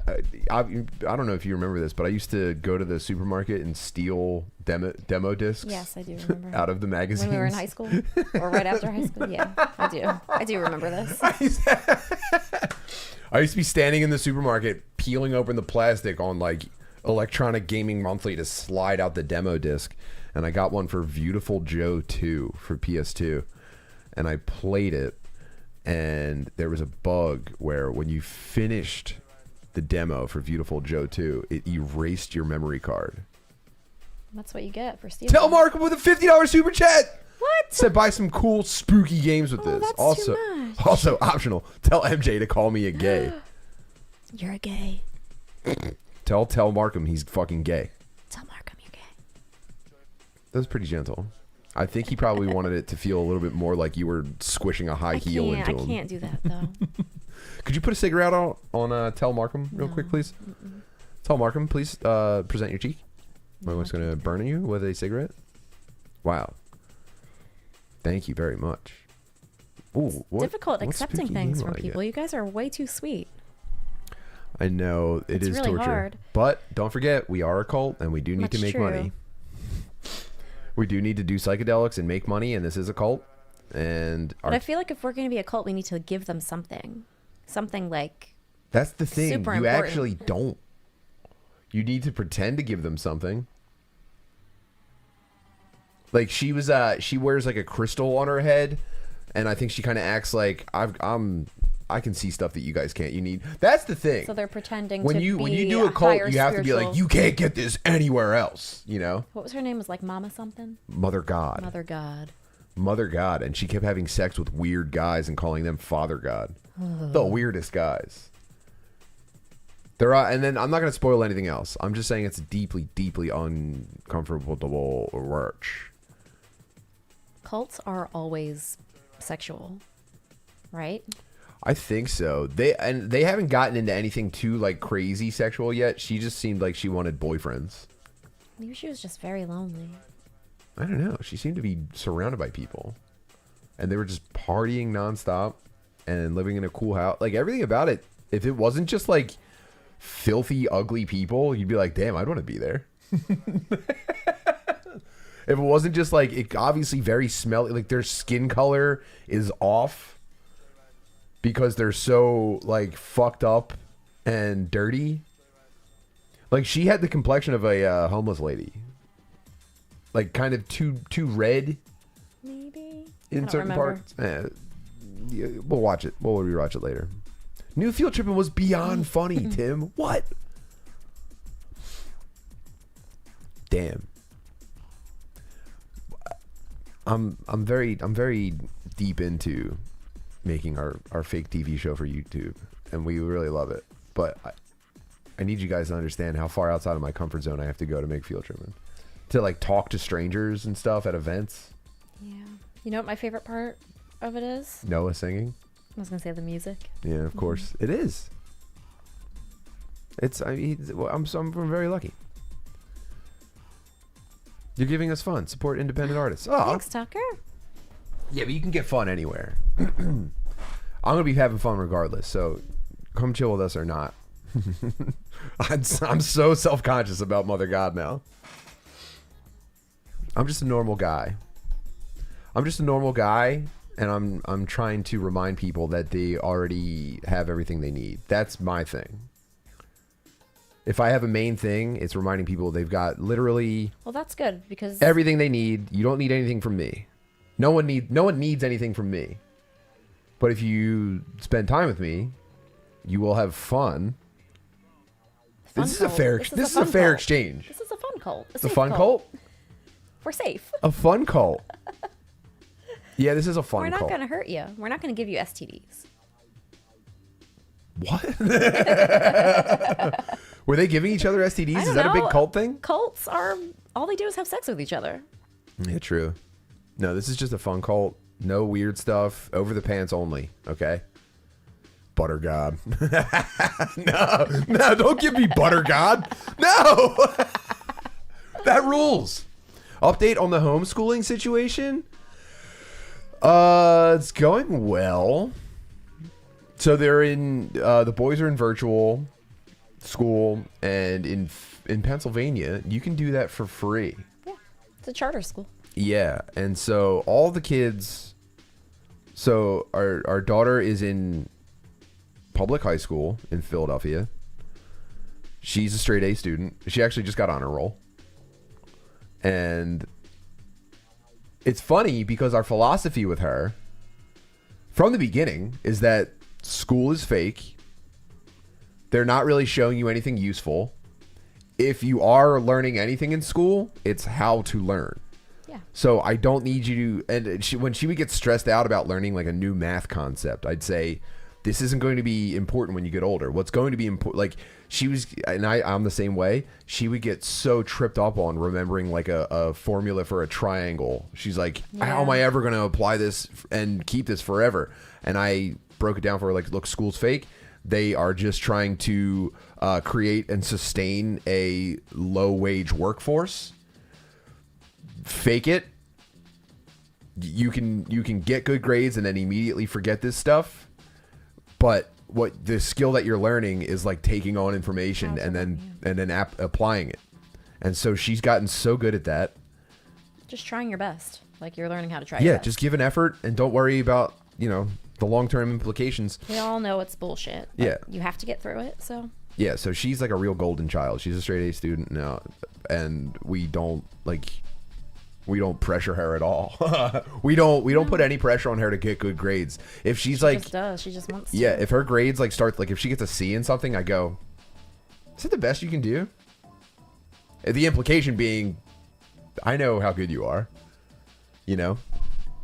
I don't know if you remember this, but I used to go to the supermarket and steal demo discs. Yes, I do remember. Out of the magazines. When we were in high school or right after high school. Yeah, I do. I do remember this. I used to be standing in the supermarket peeling open the plastic on like Electronic Gaming Monthly to slide out the demo disc. And I got one for Beautiful Joe 2 for PS2. And I played it. And there was a bug where when you finished the demo for Beautiful Joe 2, it erased your memory card. That's what you get for stealing. Tell Markham with a $50 super chat. What? Said buy some cool spooky games with this. That's too much. Also optional. Tell MJ to call me a gay. You're a gay. Tell Markham he's fucking gay. Tell Markham you're gay. That was pretty gentle. I think he probably wanted it to feel a little bit more like you were squishing a high heel into him. I can't do that though. Could you put a cigarette out on Tell Markham real quick, please? Tell Markham, please present your cheek. My wife's going to burn you with a cigarette. Wow. Thank you very much. Ooh, Difficult what accepting spooky things game from will I people. get? You guys are way too sweet. I know it It's is really torture. hard. But don't forget, we are a cult and we do need to Much make true. money. We do need to do psychedelics and make money, and this is a cult. And But I feel like if we're going to be a cult, we need to give them something. Something like that's the thing. super You important. actually don't. You need to pretend to give them something. Like she wears like a crystal on her head, and I think she kind of acts like I can see stuff that you guys can't. You need. That's the thing. So they're pretending when to you be do a cult, higher you have to be like, spiritual- you can't get this anywhere else. You know. What was her name? Was like Mama something? Mother God. Mother God. And she kept having sex with weird guys and calling them Father God. The weirdest guys. And then I'm not going to spoil anything else. I'm just saying it's deeply, deeply uncomfortable work. Cults are always sexual, right? I think so. They haven't gotten into anything too like crazy sexual yet. She just seemed like she wanted boyfriends. Maybe she was just very lonely. I don't know. She seemed to be surrounded by people, and they were just partying nonstop and living in a cool house. Like everything about it. If it wasn't just like filthy, ugly people, you'd be like, "Damn, I'd want to be there." If it wasn't just like it. Obviously, very smelly. Like their skin color is off because they're so like fucked up and dirty. Like she had the complexion of a homeless lady. Like kind of too red. Maybe In certain remember. parts. Yeah, we'll watch it. We'll rewatch it later. New Field Tripping was beyond funny, Tim. What? Damn. I'm very deep into making our fake TV show for YouTube, and we really love it. But I need you guys to understand how far outside of my comfort zone I have to go to make Field Tripping. To like talk to strangers and stuff at events. Yeah. You know what my favorite part of it is? Noah singing. I was gonna say the music. Yeah, of course it is. I'm very lucky. You're giving us fun. Support independent artists. Oh, Thanks, Tucker. yeah, but you can get fun anywhere. I'm gonna be having fun regardless. So come chill with us or not. I'm so self-conscious about Mother God now. I'm just a normal guy. And I'm trying to remind people that they already have everything they need. That's my thing. If I have a main thing, it's reminding people they've got literally Well, that's good because everything they need. You don't need anything from me. No one needs anything from me. But if you spend time with me, you will have fun. This is a fair exchange. This is a fun cult. It's a fun cult? We're safe. A fun cult. Yeah, this is a fun We're not cult. going to hurt you. We're not going to give you STDs. What? Were they giving each other STDs? Is that a big cult thing? Cults are, all they do is have sex with each other. Yeah, true. No, this is just a fun cult. No weird stuff. Over the pants only. Okay. Butter God. No, don't give me Butter God. No. That rules. Update on the homeschooling situation. It's going well. So they're in the boys are in virtual school, and in Pennsylvania you can do that for free. Yeah, it's a charter school. Yeah, and so all the kids. So our daughter is in public high school in Philadelphia. She's a straight A student. She actually just got honor roll. And it's funny because our philosophy with her from the beginning is that school is fake. They're not really showing you anything useful. If you are learning anything in school, it's how to learn. Yeah. So I don't need you to, and when she would get stressed out about learning like a new math concept, I'd say, this isn't going to be important when you get older. What's going to be important, like she was, and I'm the same way. She would get so tripped up on remembering like a formula for a triangle. She's like, how am I ever going to apply this and keep this forever? And I broke it down for her, like, look, school's fake. They are just trying to create and sustain a low wage workforce. Fake it. You can get good grades and then immediately forget this stuff. But what the skill that you're learning is like taking on information and then applying it. And so she's gotten so good at that. Just trying your best. Like you're learning how to try your Yeah, best. just give an effort and don't worry about, the long-term implications. We all know it's bullshit. Yeah. You have to get through it, so. Yeah, so she's like a real golden child. She's a straight A student now, and we don't pressure her at all. we don't put any pressure on her to get good grades. If she's She like, just does. She just wants to. yeah, if her grades like start, like if she gets a C in something, I go, is it the best you can do? The implication being, I know how good you are,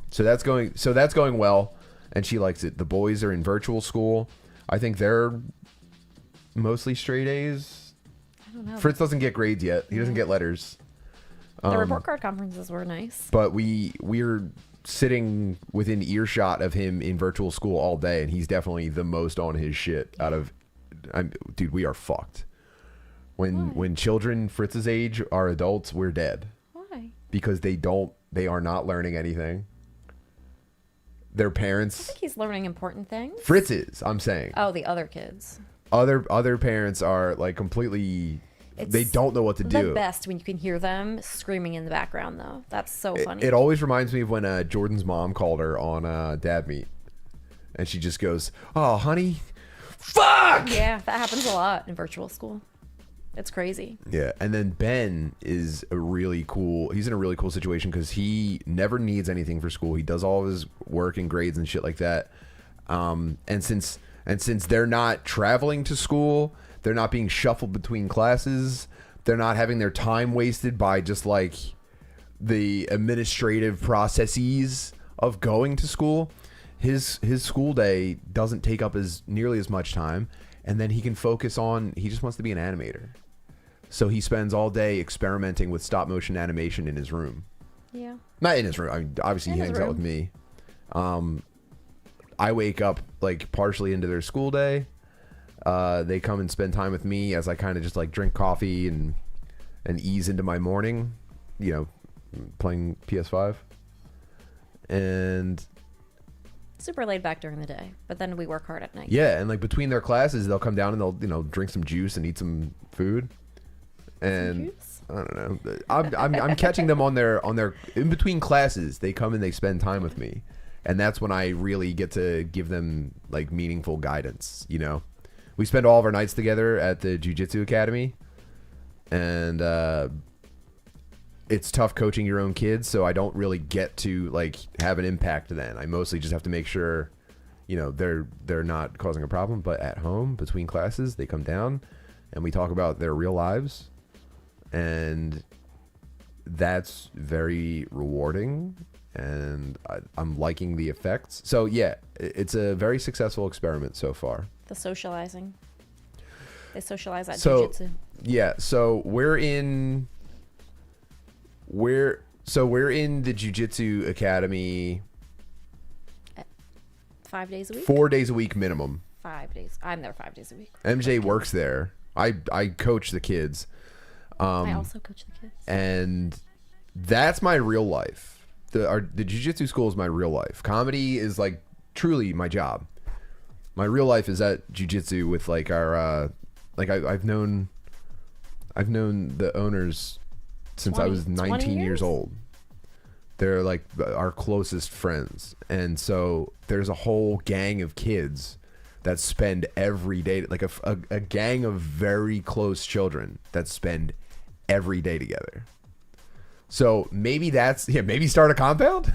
so that's going well, and she likes it. The boys are in virtual school. I think they're mostly straight A's. I don't know. Fritz doesn't get grades yet. He doesn't get letters. The report card conferences were nice. But we're sitting within earshot of him in virtual school all day, and he's definitely the most on his shit out of. Dude, we are fucked. When children Fritz's age are adults, we're dead. Why? Because they are not learning anything. Their I parents. think he's learning important things. Fritz is, I'm saying. Oh, the other kids. Other parents are like completely they don't know what to do. The best when you can hear them screaming in the background, though. That's so funny. It always reminds me of when Jordan's mom called her on Dad Meet, and she just goes, "Oh, honey, fuck!" Yeah, that happens a lot in virtual school. It's crazy. Yeah, and then Ben is he's in a really cool situation because he never needs anything for school. He does all of his work and grades and shit like that. And since they're not traveling to school, they're not being shuffled between classes, they're not having their time wasted by just like the administrative processes of going to school. His school day doesn't take up nearly as much time, and then he can focus on, he just wants to be an animator. So he spends all day experimenting with stop motion animation in his room. Yeah. Not in his room. I mean, obviously he hangs out with me. I wake up like partially into their school day. They come and spend time with me as I kind of just like drink coffee and ease into my morning, you know, playing PS5. And Super laid back during the day, but then we work hard at night. yeah, and like between their classes, they'll come down and they'll, you know, drink some juice and eat some food. And I don't know. I'm catching them on their in between classes. They come and they spend time with me, and that's when I really get to give them like meaningful guidance. You know, we spend all of our nights together at the Jiu-Jitsu Academy, and it's tough coaching your own kids, so I don't really get to like have an impact then. I mostly just have to make sure, you know, they're not causing a problem. But at home between classes, they come down and we talk about their real lives. And that's very rewarding, and I'm liking the effects. So yeah, it's a very successful experiment so far. The socializing. They socialize at So jiu-jitsu. yeah, so we're in the Jiu-Jitsu Academy 5 days a week? 4 days a week minimum. 5 days. I'm there 5 days a week. MJ works there. I coach the kids. I also coach the kids. And that's my real life. The jiu-jitsu school is my real life. Comedy is like truly my job. My real life is at jiu-jitsu with like our I've known the owners since I was 19 years old. They're like our closest friends, and so there's a whole gang of kids that spend every day, like a gang of very close children that spend every day together. So maybe maybe start a compound.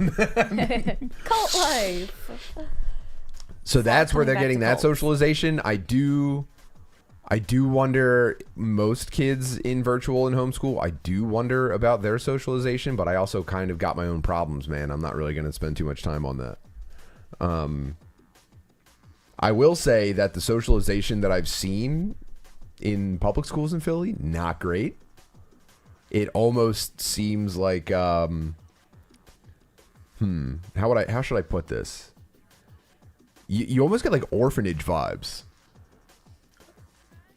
Cult life. So that's where they're back getting to that cults. socialization. I do wonder, most kids in virtual and homeschool, I do wonder about their socialization, but I also kind of got my own problems, man. I'm not really going to spend too much time on that. I will say that the socialization that I've seen in public schools in Philly, not great. It almost seems like how should I put this? You almost get like orphanage vibes.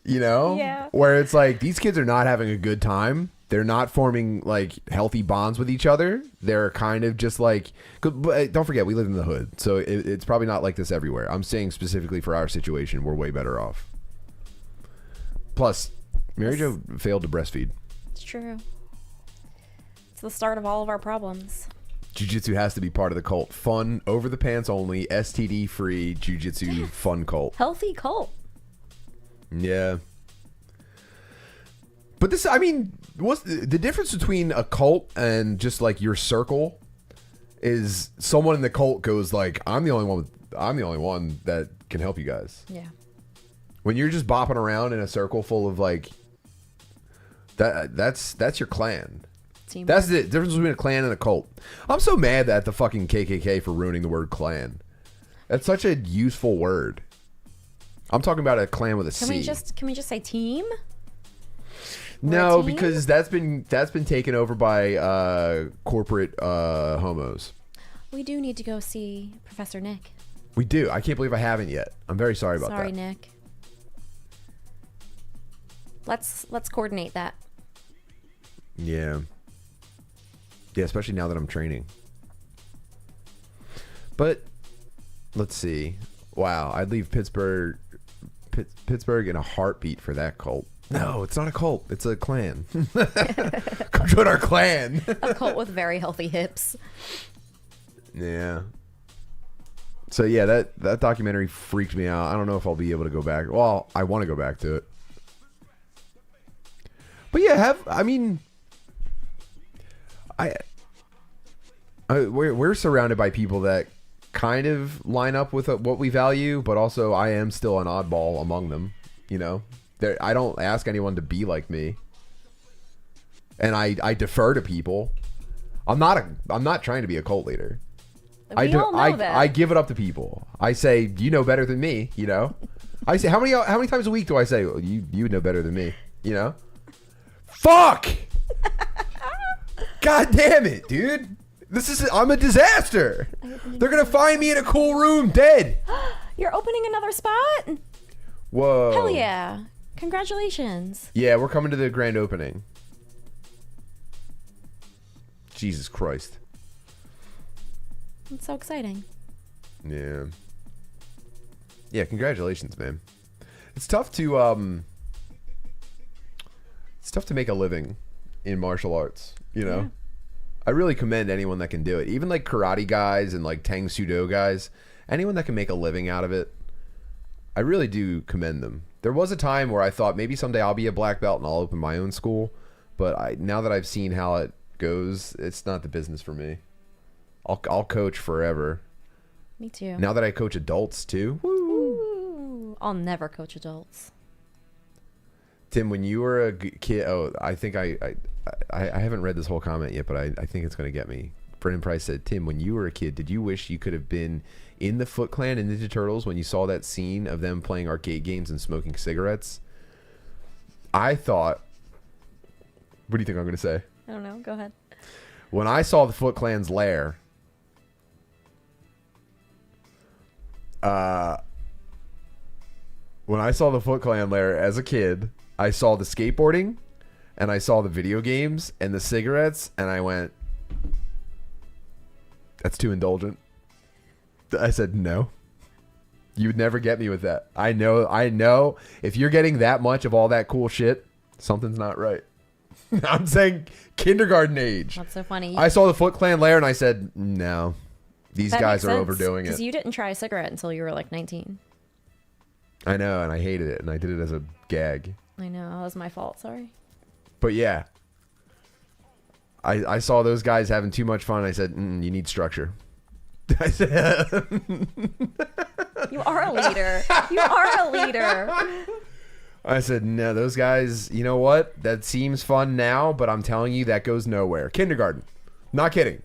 You know? Yeah. Where it's like these kids are not having a good time. They're not forming like healthy bonds with each other. They're kind of just like, but don't forget, we live in the hood, so it's probably not like this everywhere. I'm saying specifically for our situation, we're way better off. Plus, Mary Jo failed to breastfeed. It's true. It's the start of all of our problems. Jiu-jitsu has to be part of the cult. Fun, over the pants only, STD free jiu-jitsu fun cult. Healthy cult. Yeah. But this, I mean, what's the difference between a cult and just like your circle is someone in the cult goes like, I'm the only one that can help you guys. Yeah. When you're just bopping around in a circle full of like that's your clan. Teamwork. That's the difference between a clan and a cult. I'm so mad at the fucking KKK for ruining the word clan. That's such a useful word. I'm talking about a clan with a C. Can we just say team? No, team? because that's been taken over by corporate homos. We do need to go see Professor Nick. We do. I can't believe I haven't yet. I'm very sorry about Sorry, that. Nick. Let's coordinate that. Yeah. Yeah, especially now that I'm training. But let's see. Wow, I'd leave Pittsburgh in a heartbeat for that cult. No, it's not a cult. It's a clan. Come join our clan. A cult with very healthy hips. Yeah. So yeah, that documentary freaked me out. I don't know if I'll be able to go back. Well, I want to go back to it. But yeah, we're surrounded by people that kind of line up with what we value, but also I am still an oddball among them. You know, I don't ask anyone to be like me, and I defer to people. I'm not trying to be a cult leader. We all know that. I give it up to people. I say, you know better than me. You know, I say how many times a week do I say, well, you know better than me? You know, fuck. God damn it, dude. I'm a disaster. They're gonna find me in a cool room dead. You're opening another spot? Whoa. Hell yeah. Congratulations. Yeah, we're coming to the grand opening. Jesus Christ. It's so exciting. Yeah. Yeah, congratulations, man. It's tough to make a living in martial arts, you know? Yeah. I really commend anyone that can do it. Even like karate guys and like Tang Sudo guys, anyone that can make a living out of it, I really do commend them. There was a time where I thought maybe someday I'll be a black belt and I'll open my own school, but now that I've seen how it goes, it's not the business for me. I'll coach forever. Me too. Now that I coach adults too. Ooh, I'll never coach adults. Tim, when you were a kid, I think I haven't read this whole comment yet, but I think it's going to get me. Brennan Price said, Tim, when you were a kid, did you wish you could have been in the Foot Clan and Ninja Turtles when you saw that scene of them playing arcade games and smoking cigarettes? I thought, what do you think I'm going to say? I don't know. Go ahead. When I saw the Foot Clan's lair, when I saw the Foot Clan lair as a kid, I saw the skateboarding and I saw the video games and the cigarettes, and I went, that's too indulgent. I said, no. You would never get me with that. I know. If you're getting that much of all that cool shit, something's not right. I'm saying kindergarten age. That's so funny. I saw the Foot Clan lair and I said, no. These That guys makes are sense, overdoing it. Because you didn't try a cigarette until you were like 19. I know, and I hated it, and I did it as a gag. I know. That was my fault. Sorry. But yeah. I saw those guys having too much fun. I said, you need structure. I said, You are a leader. You are a leader. I said, no, those guys, you know what? That seems fun now, but I'm telling you, that goes nowhere. Kindergarten. Not kidding.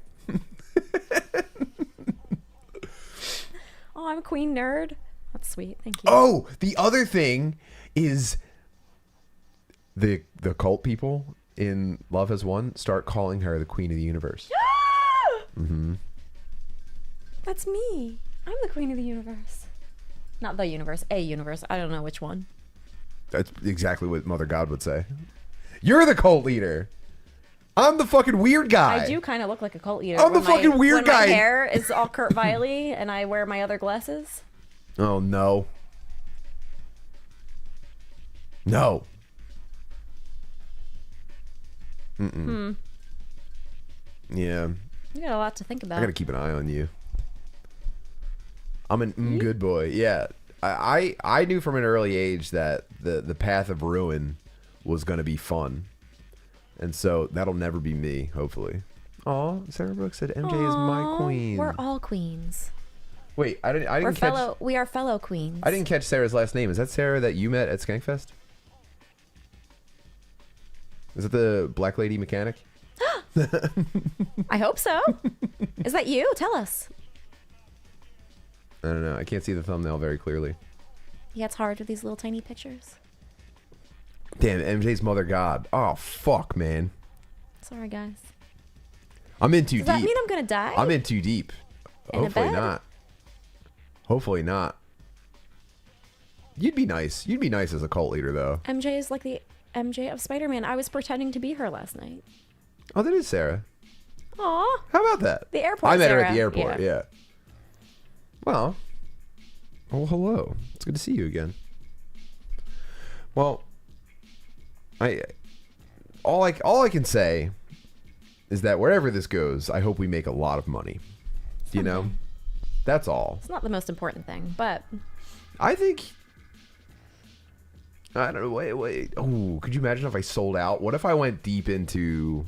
Oh, I'm a queen nerd. That's sweet. Thank you. Oh, the other thing is the cult people in Love Has Won start calling her the queen of the universe. Mm-hmm. That's me. I'm the queen of the universe. Not the universe, a universe. I don't know which one. That's exactly what Mother God would say. You're the cult leader. I'm the fucking weird guy. I do kind of look like a cult leader. I'm the fucking weird guy. My hair is all Kurt Viley and I wear my other glasses. Oh, no. No. Mm-mm. Yeah. You got a lot to think about. I gotta keep an eye on you. I'm an good boy. Yeah. I knew from an early age that the path of ruin was gonna be fun. And so that'll never be me, hopefully. Aw, Sarah Brooks said MJ is my queen. We're all queens. Wait, I didn't catch. We are fellow queens. I didn't catch Sarah's last name. Is that Sarah that you met at Skankfest? Is it the black lady mechanic? I hope so. Is that you? Tell us. I don't know. I can't see the thumbnail very clearly. Yeah, it's hard with these little tiny pictures. Damn, MJ's Mother God. Oh, fuck, man. Sorry, guys. I'm in too Does deep. that mean I'm gonna die? I'm in too deep. In a Hopefully bed? not. Hopefully not. You'd be nice. You'd be nice as a cult leader, though. MJ is like the MJ of Spider-Man. I was pretending to be her last night. Oh, that is Sarah. Aw. How about that? The airport, I met her Sarah. at the airport, Yeah. yeah. Well, hello. It's good to see you again. Well, all I can say is that wherever this goes, I hope we make a lot of money. You know, that's all. It's not the most important thing, but I think. I don't know. Wait. Oh, could you imagine if I sold out? What if I went deep into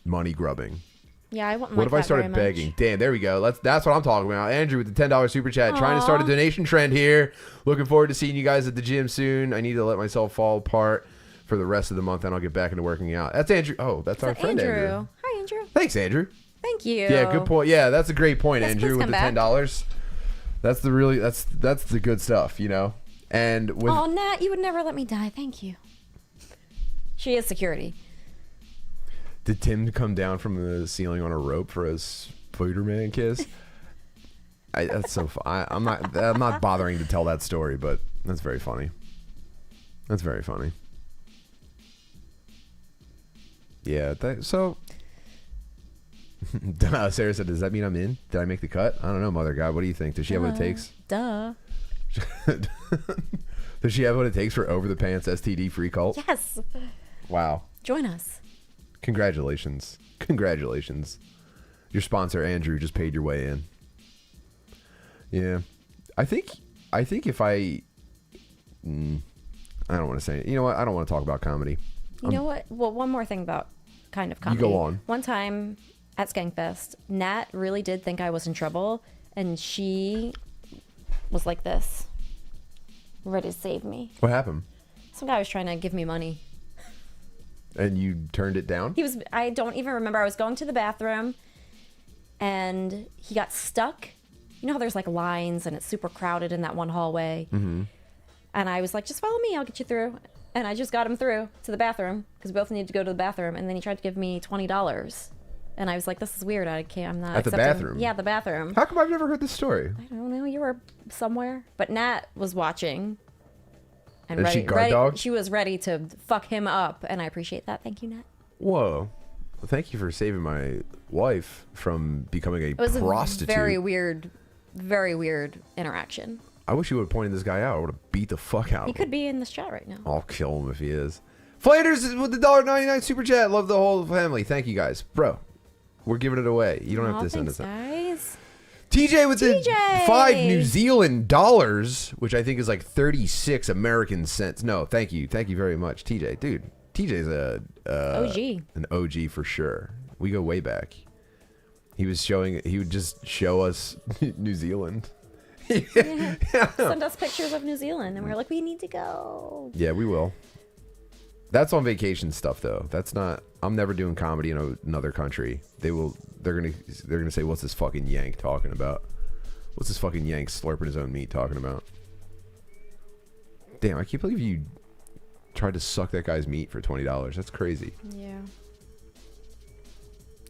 money grubbing? yeah, I wouldn't. What like if I that started very much. begging? Damn, there we go. That's what I'm talking about. Andrew with the $10 super chat, trying to start a donation trend here. Looking forward to seeing you guys at the gym soon. I need to let myself fall apart for the rest of the month, and I'll get back into working out. That's Andrew. Oh, that's our friend Andrew. Hi, Andrew. Thanks, Andrew. Thank you. Yeah, good point. Yeah, that's a great point, Yes, Andrew, please with come the back. $10. That's the good stuff, you know. And with Oh, Nat, you would never let me die. Thank you. She is security. did Tim come down from the ceiling on a rope for a Spider-Man kiss? That's so fun. I'm not bothering to tell that story, but that's very funny. That's very funny. Yeah. So. Sarah said, "Does that mean I'm in? Did I make the cut? I don't know, Mother God. What do you think? Does she have what it takes? Duh. Does she have what it takes for over the pants STD free cult? Yes. Wow. Join us. Congratulations. Your sponsor Andrew just paid your way in. Yeah. I think if I don't want to say it. You know what? I don't want to talk about comedy. You know what? Well, one more thing about kind of comedy. go on. One time at Skankfest, Nat really did think I was in trouble, and she was like this, ready to save me. What happened? Some guy was trying to give me money. And you turned it down? I don't even remember. I was going to the bathroom, and he got stuck. You know how there's like lines, and it's super crowded in that one hallway? Mm-hmm. And I was like, just follow me, I'll get you through. And I just got him through to the bathroom because we both needed to go to the bathroom. And then he tried to give me $20. And I was like, this is weird. I'm not At the accepting. bathroom? Yeah, the bathroom. How come I've never heard this story? I don't know. You were somewhere. But Nat was watching. And Is she guard dog? She was ready to fuck him up. And I appreciate that. Thank you, Nat. Whoa. Well, thank you for saving my wife from becoming a It was prostitute. a very weird interaction. I wish you would have pointed this guy out. I would have beat the fuck out He of him. could be in this chat right now. I'll kill him if he is. Flanders with the $1.99 super chat. Love the whole family. Thank you guys. Bro, we're giving it away. You don't have to send us thanks, that. guys. TJ with the TJ! 5 New Zealand dollars, which I think is like 36 American cents. No, thank you. Thank you very much, TJ. Dude, TJ's an OG for sure. We go way back. He would just show us New Zealand. Send us pictures of New Zealand, and we're like, we need to go. Yeah, we will. That's on vacation stuff though. That's not. I'm never doing comedy in another country. They're gonna say, what's this fucking yank talking about? What's this fucking yank slurping his own meat talking about? Damn, I can't believe you tried to suck that guy's meat for $20. That's crazy. Yeah.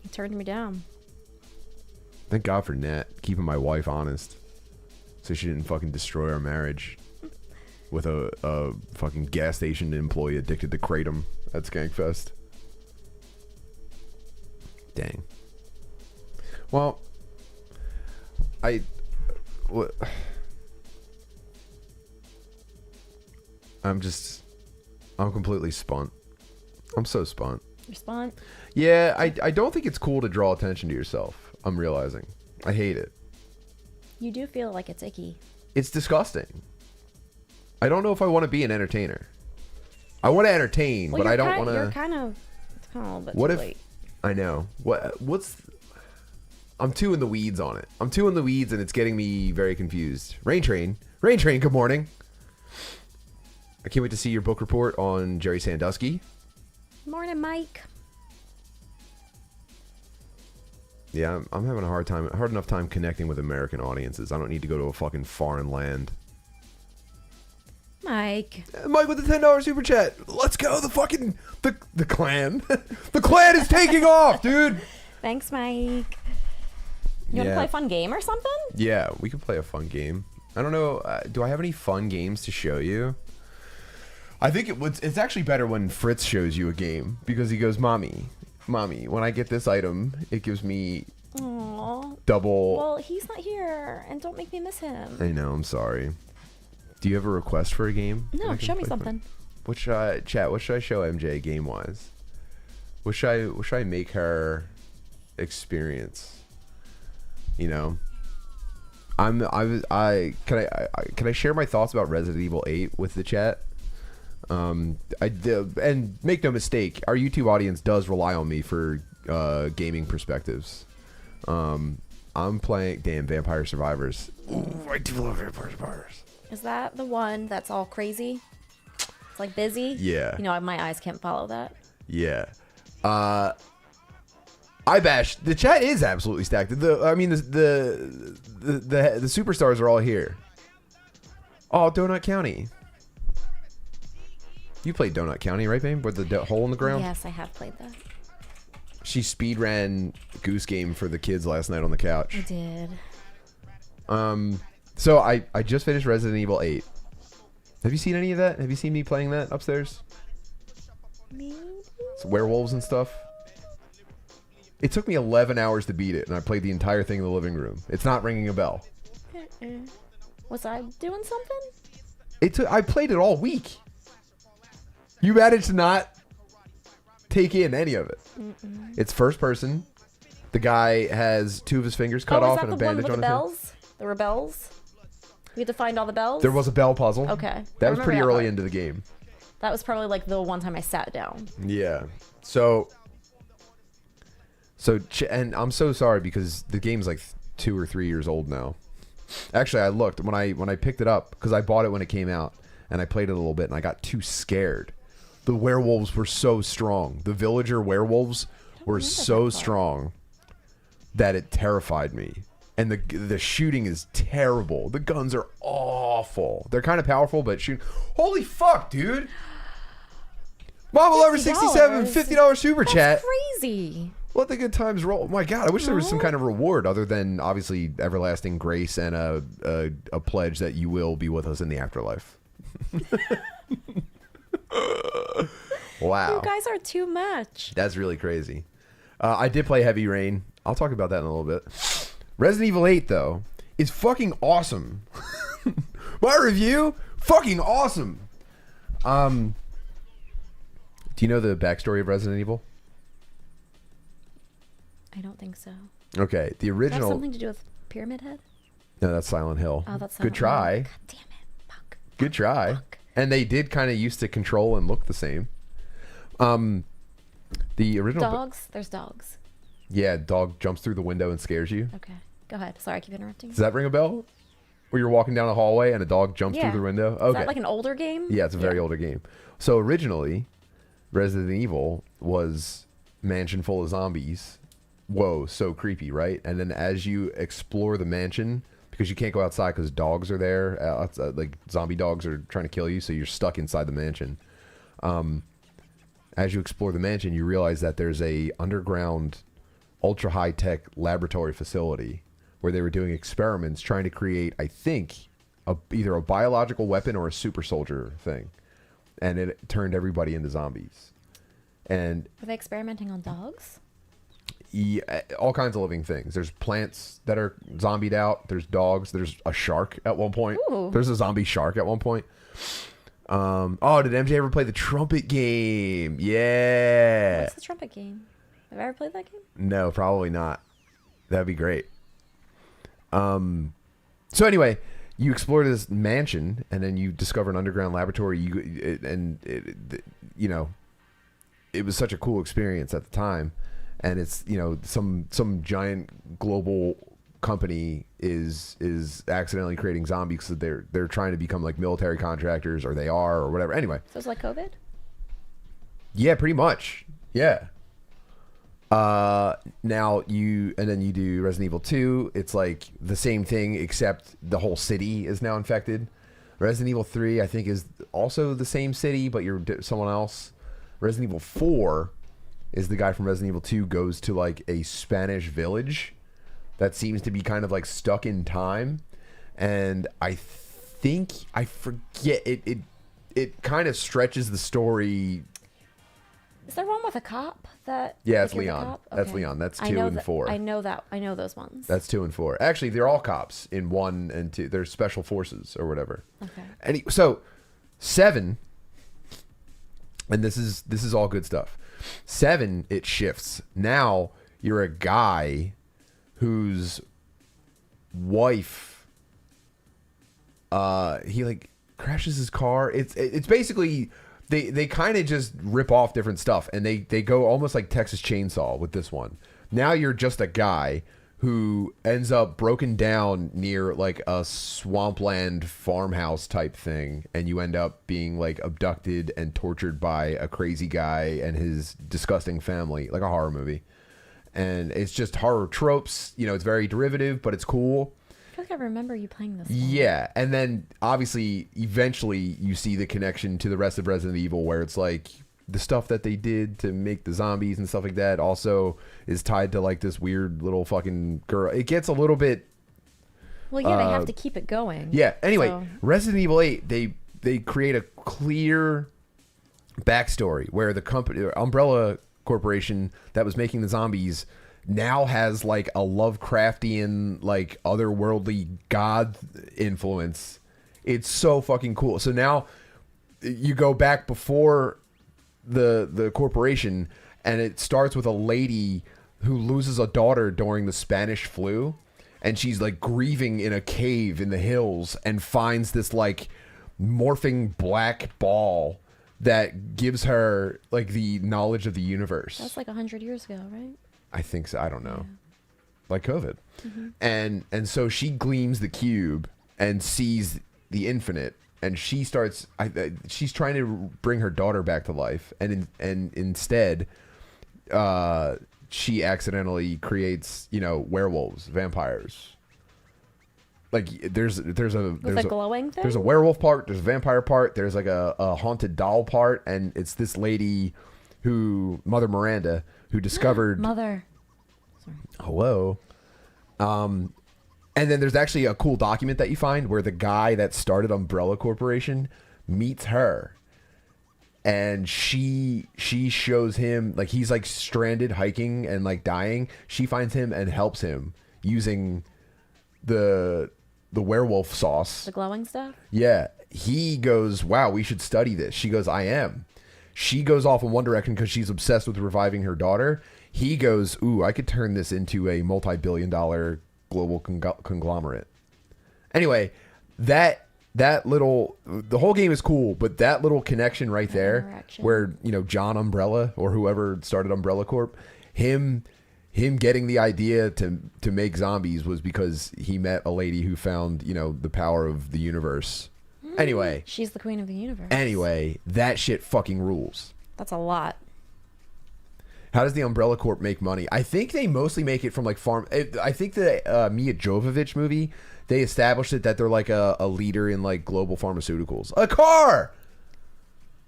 He turned me down. Thank God for Nat keeping my wife honest, so she didn't fucking destroy our marriage with a fucking gas station employee addicted to kratom at Skankfest. Dang. Well, I'm completely spun. I'm so spun. Respond. Yeah, I don't think it's cool to draw attention to yourself. I'm realizing. I hate it. You do feel like it's icky. It's disgusting. I don't know if I want to be an entertainer. I want to entertain, but I don't want to. You're kind of. It's kind of a little bit What too if? late. I know. I'm too in the weeds on it. I'm too in the weeds, and it's getting me very confused. Rain Train. Good morning. I can't wait to see your book report on Jerry Sandusky. Morning, Mike. Yeah, I'm having a hard enough time connecting with American audiences. I don't need to go to a fucking foreign land. Mike. Mike with the $10 super chat. Let's go. The fucking the clan. The clan is taking off, dude. Thanks, Mike. You want to play a fun game or something? Yeah, we could play a fun game. I don't know. Do I have any fun games to show you? I think it's actually better when Fritz shows you a game because he goes, Mommy, when I get this item, it gives me double. Well, he's not here, and don't make me miss him. I know. I'm sorry. Do you have a request for a game? No, show me something. What should I show MJ game wise? What should I make her experience? You know, can I share my thoughts about Resident Evil 8 with the chat? And make no mistake, our YouTube audience does rely on me for gaming perspectives. I'm playing Vampire Survivors. Ooh, I do love Vampire Survivors. Is that the one that's all crazy? It's like busy? Yeah. You know, my eyes can't follow that. Yeah. I bash. The chat is absolutely stacked. The superstars are all here. Oh, Donut County. You played Donut County, right, babe? With the hole in the ground? Yes, I have played that. She speed ran Goose Game for the kids last night on the couch. I did. So I just finished Resident Evil 8. Have you seen any of that? Have you seen me playing that upstairs? Maybe. It's werewolves and stuff. It took me 11 hours to beat it, and I played the entire thing in the living room. It's not ringing a bell. Was I doing something? I played it all week. You managed to not take in any of it. It's first person. The guy has 2 of his fingers cut off and a bandage on his bells? There were bells? We had to find all the bells? There was a bell puzzle. Okay. That was pretty early into the game. That was probably like the one time I sat down. Yeah. And I'm so sorry because the game's like 2 or 3 years old now. Actually, I looked when I picked it up because I bought it when it came out and I played it a little bit and I got too scared. The werewolves were so strong. The villager werewolves were so strong that it terrified me. And the shooting is terrible. The guns are awful. They're kind of powerful, but shoot. Holy fuck, dude. Mama Lover 67, $50 super chat. That's crazy. Let the good times roll. My God, I wish there was some kind of reward other than obviously everlasting grace and a pledge that you will be with us in the afterlife. Wow. You guys are too much. That's really crazy. I did play Heavy Rain. I'll talk about that in a little bit. Resident Evil 8, though, is fucking awesome. My review, fucking awesome. Do you know the backstory of Resident Evil? I don't think so. Okay, the Does that original. have something to do with Pyramid Head? No, that's Silent Hill. Oh, that's good Silent try. Hill. God damn it. Fuck. Good try. Fuck. And they did kind of used to control and look the same. The original Dogs? There's dogs. Yeah, dog jumps through the window and scares you. Okay. Go ahead. Sorry, I keep interrupting. Does that ring a bell? Where you're walking down a hallway and a dog jumps through the window? Okay. Is that like an older game? Yeah, it's a very older game. So originally, Resident Evil was mansion full of zombies. Whoa, so creepy, right? And then as you explore the mansion, because you can't go outside because dogs are there, like zombie dogs are trying to kill you, so you're stuck inside the mansion. As you explore the mansion, you realize that there's a underground, ultra high tech laboratory facility where they were doing experiments trying to create, I think, either a biological weapon or a super soldier thing, and it turned everybody into zombies. And Were they experimenting on dogs? yeah, all kinds of living things. There's plants that are zombied out. There's dogs. There's a shark at one point. Ooh. There's a zombie shark at one point. Oh, did MJ ever play the trumpet game? Yeah. What's the trumpet game? Have I ever played that game? No, probably not. That'd be great. So anyway, you explore this mansion and then you discover an underground laboratory. It was such a cool experience at the time. And it's, some giant global company is accidentally creating zombies because they're trying to become like military contractors, or they are, or whatever. Anyway. So it's like COVID? Yeah, pretty much. Yeah. Now you do Resident Evil 2. It's like the same thing, except the whole city is now infected. Resident Evil 3, I think, is also the same city, but you're someone else. Resident Evil 4 is the guy from Resident Evil 2 goes to like a Spanish village that seems to be kind of like stuck in time. And I think, I forget, it kind of stretches the story. Is there one with a cop that? Yeah, it's like you're the Leon. cop? That's Okay. Leon. That's I 2 know and 4. I know that. I know those ones. That's 2 and 4. Actually, they're all cops in 1 and 2. They're special forces or whatever. Okay. And so 7 And this is all good stuff. 7, it shifts. Now you're a guy whose wife, he like crashes his car. It's basically they kind of just rip off different stuff, and they go almost like Texas Chainsaw with this one. Now you're just a guy who ends up broken down near like a swampland farmhouse type thing, and you end up being like abducted and tortured by a crazy guy and his disgusting family, like a horror movie. And it's just horror tropes, you know, it's very derivative, but it's cool. I feel like I remember you playing this one. Yeah, and then obviously eventually you see the connection to the rest of Resident Evil, where it's like the stuff that they did to make the zombies and stuff like that also is tied to like this weird little fucking girl. It gets a little bit. Well, yeah, they have to keep it going. Yeah. Anyway, so. Resident Evil 8, they create a clear backstory where the company, Umbrella Corporation, that was making the zombies now has like a Lovecraftian, like otherworldly god influence. It's so fucking cool. So now you go back before the corporation, and it starts with a lady who loses a daughter during the Spanish flu, and she's like grieving in a cave in the hills and finds this like morphing black ball that gives her like the knowledge of the universe. That's like 100 years ago, right? I think so. I don't know. Yeah. Like COVID. Mm-hmm. And so she gleams the cube and sees the infinite, and she starts she's trying to bring her daughter back to life, and instead she accidentally creates, you know, werewolves, vampires. Like there's a glowing thing? There's a werewolf part, there's a vampire part, there's like a haunted doll part, and it's this lady who, Mother Miranda, who discovered Mother. Sorry. Hello. And then there's actually a cool document that you find where the guy that started Umbrella Corporation meets her, and she shows him, like, he's like stranded hiking and like dying. She finds him and helps him using the werewolf sauce. The glowing stuff? Yeah. He goes, wow, we should study this. She goes, I am. She goes off in one direction because she's obsessed with reviving her daughter. He goes, ooh, I could turn this into a multi-billion-dollar global conglomerate. Anyway, that little, the whole game is cool, but that little connection right there, where, you know, John Umbrella or whoever started Umbrella Corp, him getting the idea to make zombies was because he met a lady who found, you know, the power of the universe. Anyway, she's the queen of the universe. Anyway, that shit fucking rules. That's a lot. How does the Umbrella Corp make money? I think they mostly make it from like farm. I think the Mia Jovovich movie, they established it that they're like a leader in like global pharmaceuticals. A car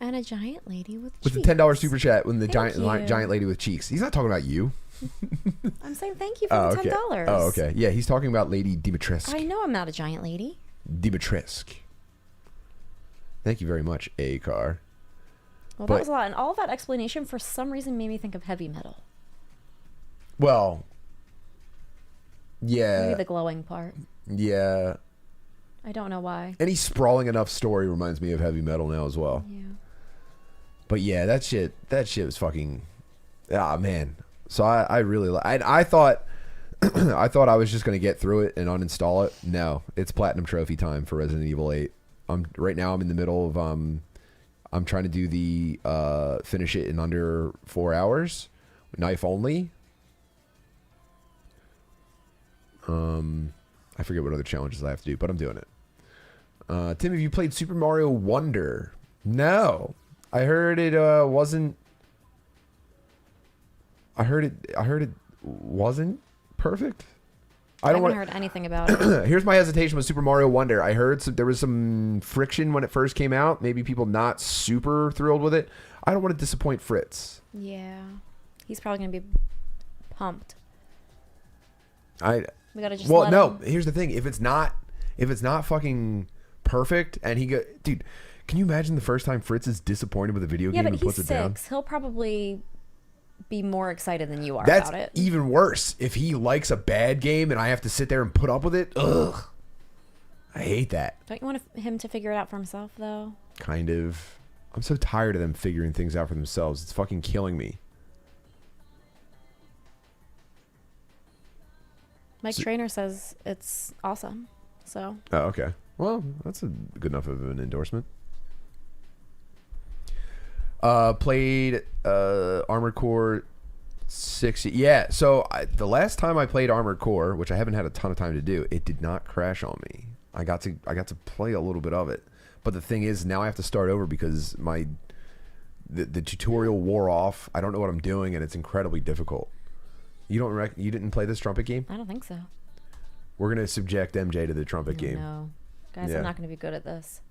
and a giant lady with the cheeks. $10 super chat when the Thank giant lady with cheeks. He's not talking about you. I'm saying thank you for the $10. Oh, okay. Yeah, he's talking about Lady Dimitrescu. I know I'm not a giant lady. Dimitrescu. Thank you very much, A car. Well, that was a lot, and all of that explanation for some reason made me think of heavy metal. Well, yeah. Maybe the glowing part. Yeah. I don't know why. Any sprawling enough story reminds me of heavy metal now as well. Yeah. But yeah, that shit was fucking, man. So I really, I thought I was just gonna get through it and uninstall it. No, it's platinum trophy time for Resident Evil 8. Right now I'm in the middle of I'm trying to do the finish it in under 4 hours, knife only. I forget what other challenges I have to do, but I'm doing it. Tim, have you played Super Mario Wonder? No, I heard it wasn't. I heard it wasn't perfect. I haven't heard anything about it. Here's my hesitation with Super Mario Wonder. I heard there was some friction when it first came out. Maybe people not super thrilled with it. I don't want to disappoint Fritz. Yeah. He's probably going to be pumped. We got to just here's the thing. If it's not fucking perfect and dude, can you imagine the first time Fritz is disappointed with a video game and puts it down? He'll probably be more excited than you are about it. That's even worse. If he likes a bad game and I have to sit there and put up with it, ugh. I hate that. Don't you want him to figure it out for himself, though? Kind of. I'm so tired of them figuring things out for themselves. It's fucking killing me. Mike Trainer says it's awesome. So. Oh, okay. Well, that's a good enough of an endorsement. Played Armored Core 6. Yeah, so the last time I played Armored Core, which I haven't had a ton of time to do, it did not crash on me. I got to play a little bit of it. But the thing is, now I have to start over because the tutorial wore off. I don't know what I'm doing, and it's incredibly difficult. You didn't play this trumpet game? I don't think so. We're gonna subject MJ to the trumpet game. No, guys, Yeah. I'm not gonna be good at this.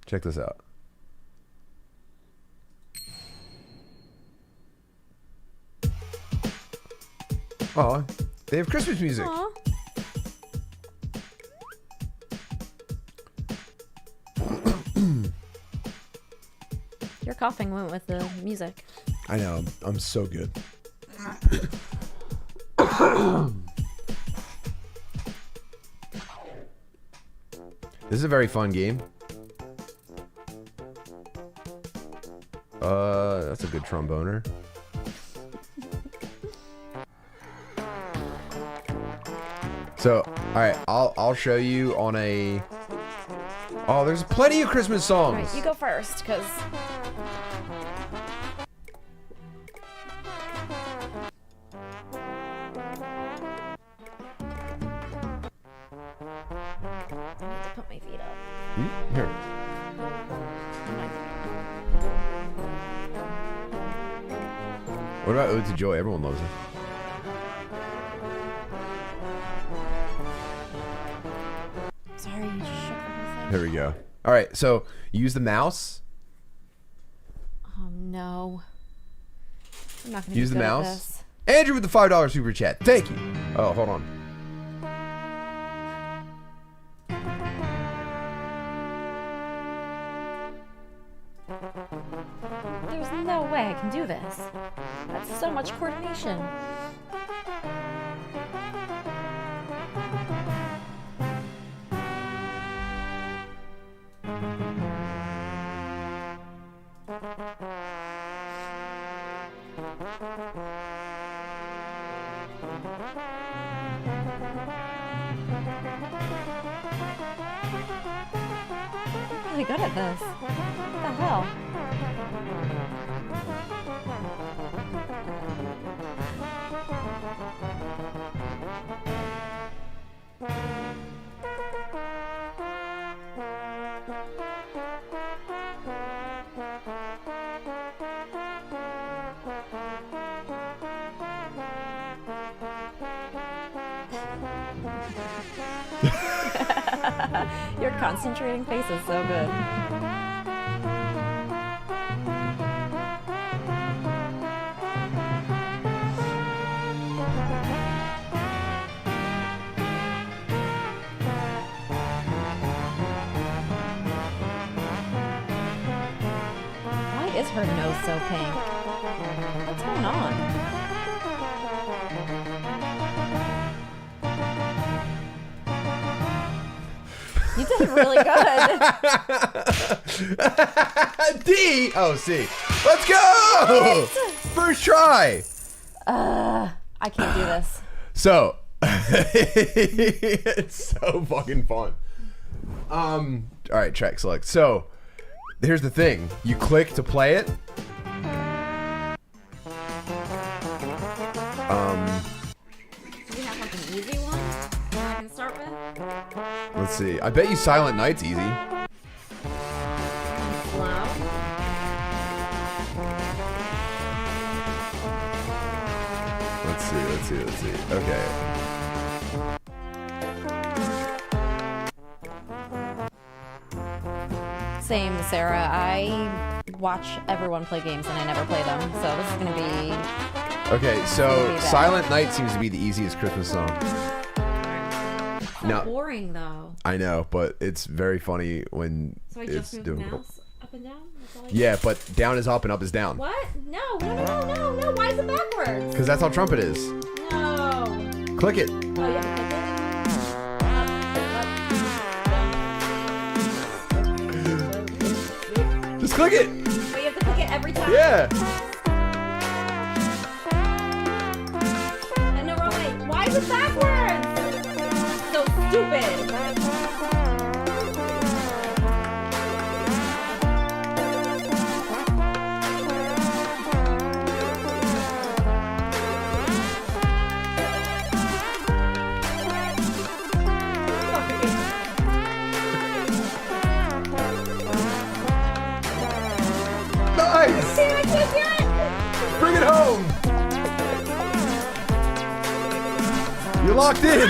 Check this out. Oh, they have Christmas music. Aw. Your coughing went with the music. I know. I'm so good. This is a very fun game. That's a good tromboner. So, all right, I'll show you on a. Oh, there's plenty of Christmas songs. All right, you go first, cause. I need to put my feet up. Here. What about Ode to Joy? Everyone loves it. Sorry, you just shook the whole thing. Here we go. All right, so use the mouse. Oh no. I'm not gonna Use be the good at mouse. this. Andrew with the $5 super chat. Thank you. Oh, hold on. There's no way I can do this. That's so much coordination. I'm really good at this. What the hell? Your concentrating face is so good. Why is her nose so pink? What's going on? You did really good. D. Oh, C. Let's go. First try. I can't do this. So, it's so fucking fun. All right, track select. So, here's the thing. You click to play it. Do we have like an easy one that I can start with? Let's see. I bet you Silent Night's easy. Slow. Let's see. Okay. Same, Sarah. I watch everyone play games and I never play them, so this is gonna be. Okay, so bad. Silent Night seems to be the easiest Christmas song. So No. boring though. I know, but it's very funny when So I it's just move the doing. mouse up and down. That's all I do? Yeah, but down is up and up is down. What? No. Why is it backwards? Because that's how trumpet is. No. Click it. Oh, you have to click it. Up. Just click it. But you have to click it every time. Yeah. And no, wrong way. Why is it backwards? So stupid. Nice. See, I can't do it. Bring it home. You're locked in.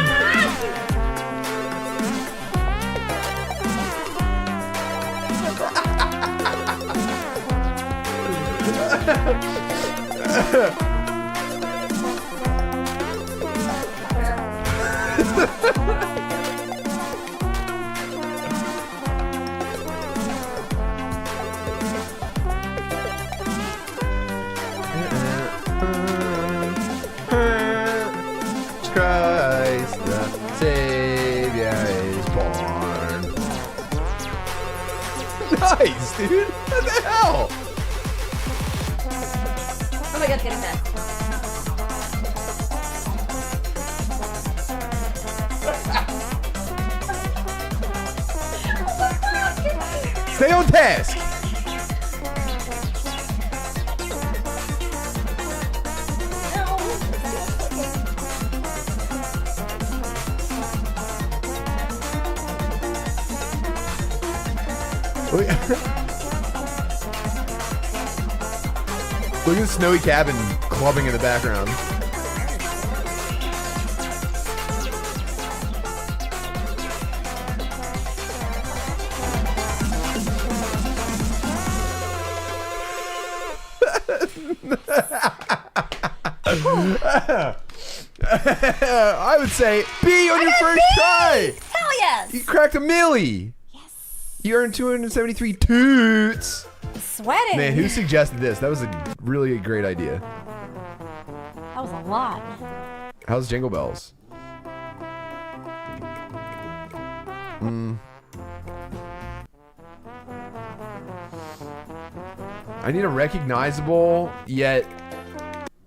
Christ the Savior is born. Nice, dude. What the hell? Oh my god, it's getting bad. Stay on task. Look at the snowy cabin clubbing in the background. I would say B on your first try. Hell yes. You cracked a milli. You earned 273 toots. Sweating. Man, who suggested this? That was a really great idea. That was a lot. How's Jingle Bells? I need a recognizable yet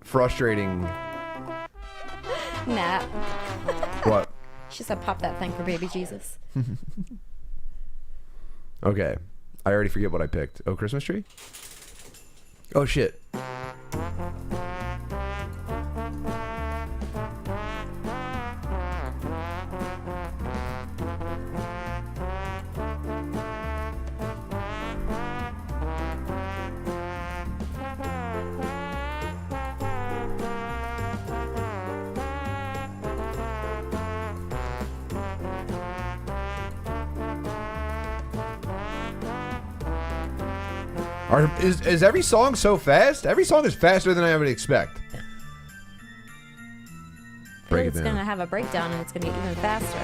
frustrating. Nah. What? She said pop that thing for baby Jesus. Okay. I already forget what I picked. Oh, Christmas tree? Oh, shit. Is every song so fast? Every song is faster than I would expect. Break it It's down. gonna have a breakdown and it's gonna get even faster.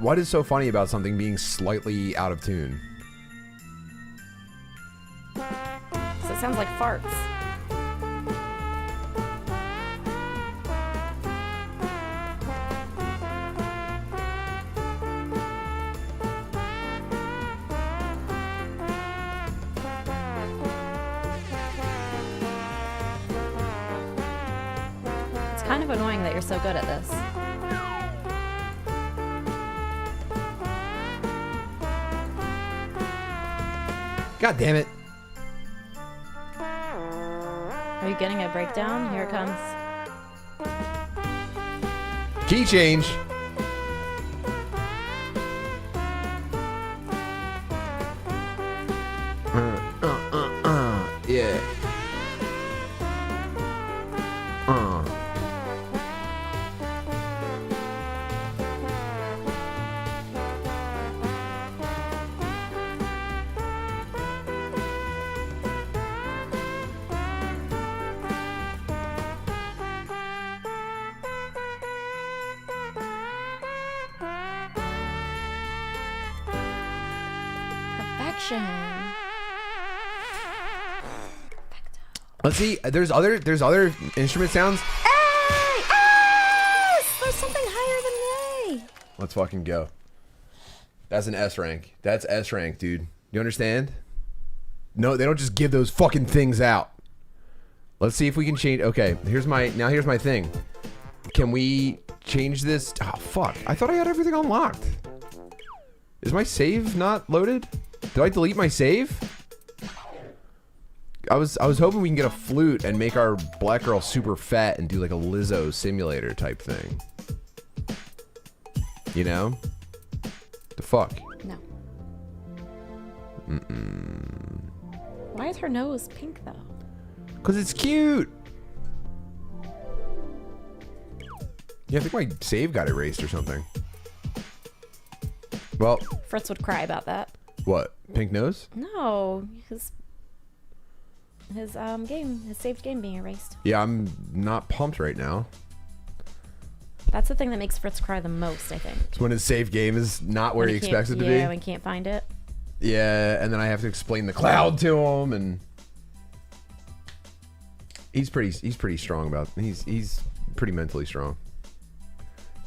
What is so funny about something being slightly out of tune? So it sounds like farts. It's kind of annoying that you're so good at this. God damn it. Are you getting a breakdown? Here it comes. Key change. Yeah. direction. Let's see. There's other instrument sounds. A! S! There's something higher than an A. Let's fucking go. That's an S rank. That's S rank, dude. You understand? No, they don't just give those fucking things out. Let's see if we can change. Okay, here's my thing. Can we change this? Oh, fuck. I thought I had everything unlocked. Is my save not loaded? Did I delete my save? I was hoping we can get a flute and make our black girl super fat and do like a Lizzo simulator type thing. You know? The fuck? No. Why is her nose pink though? Cause it's cute. Yeah, I think my save got erased or something. Well, Fritz would cry about that. what? Pink nose? No, his saved game being erased. Yeah, I'm not pumped right now. That's the thing that makes Fritz cry the most, I think. It's when his save game is not where When he can't- expects it to be. Yeah, when he can't find it. Yeah, and then I have to explain the cloud to him, and he's pretty strong about. He's pretty mentally strong.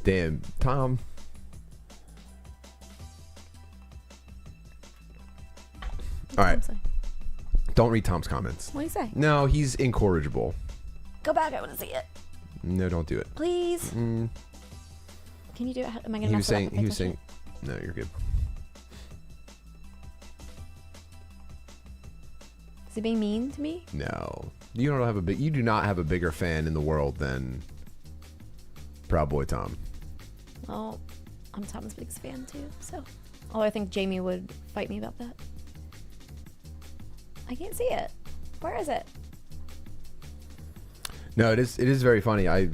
Damn, Tom. All right, don't read Tom's comments. What do you say? No, he's incorrigible. Go back. I want to see it. No, don't do it. Please. Can you do it? Am I gonna He was mess it up saying. if I He was touch saying. it? No, you're good. Is he being mean to me? No, you don't have a big. You do not have a bigger fan in the world than Proud Boy Tom. Well, I'm Tom's biggest fan too. So, although I think Jamie would fight me about that. I can't see it. Where is it? No, it is very funny. I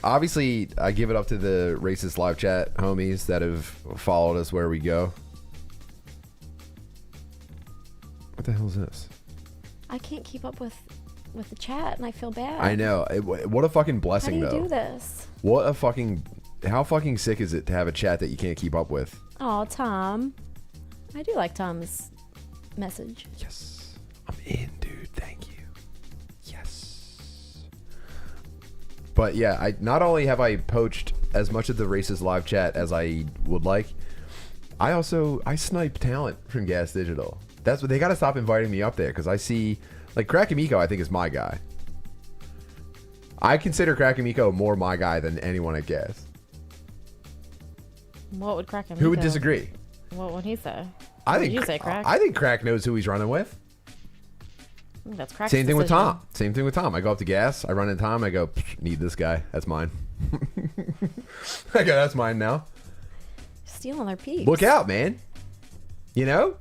obviously I give it up to the racist live chat homies that have followed us where we go. What the hell is this? I can't keep up with the chat, and I feel bad. I know. What a fucking How blessing, do you though. do this? What a fucking. How fucking sick is it to have a chat that you can't keep up with? Oh, Tom. I do like Tom's message. Yes, I'm in, dude. Thank you. Yes. But yeah, I not only have I poached as much of the racist live chat as I would like, I snipe talent from Gas Digital. That's what they got to stop inviting me up there, because I see like Krakamiko. I think is my guy. I consider Krakamiko more my guy than anyone at Gas. What would Crack him? Who would disagree? What would he say? I What think would you say, Crack? I think Crack knows who he's running with. I think that's Crack's Same thing with decision. Tom. Same thing with Tom. I go up to Gas. I run into Tom. I go, need this guy. That's mine. I go, that's mine now. Stealing their peeps. Look out, man. You know?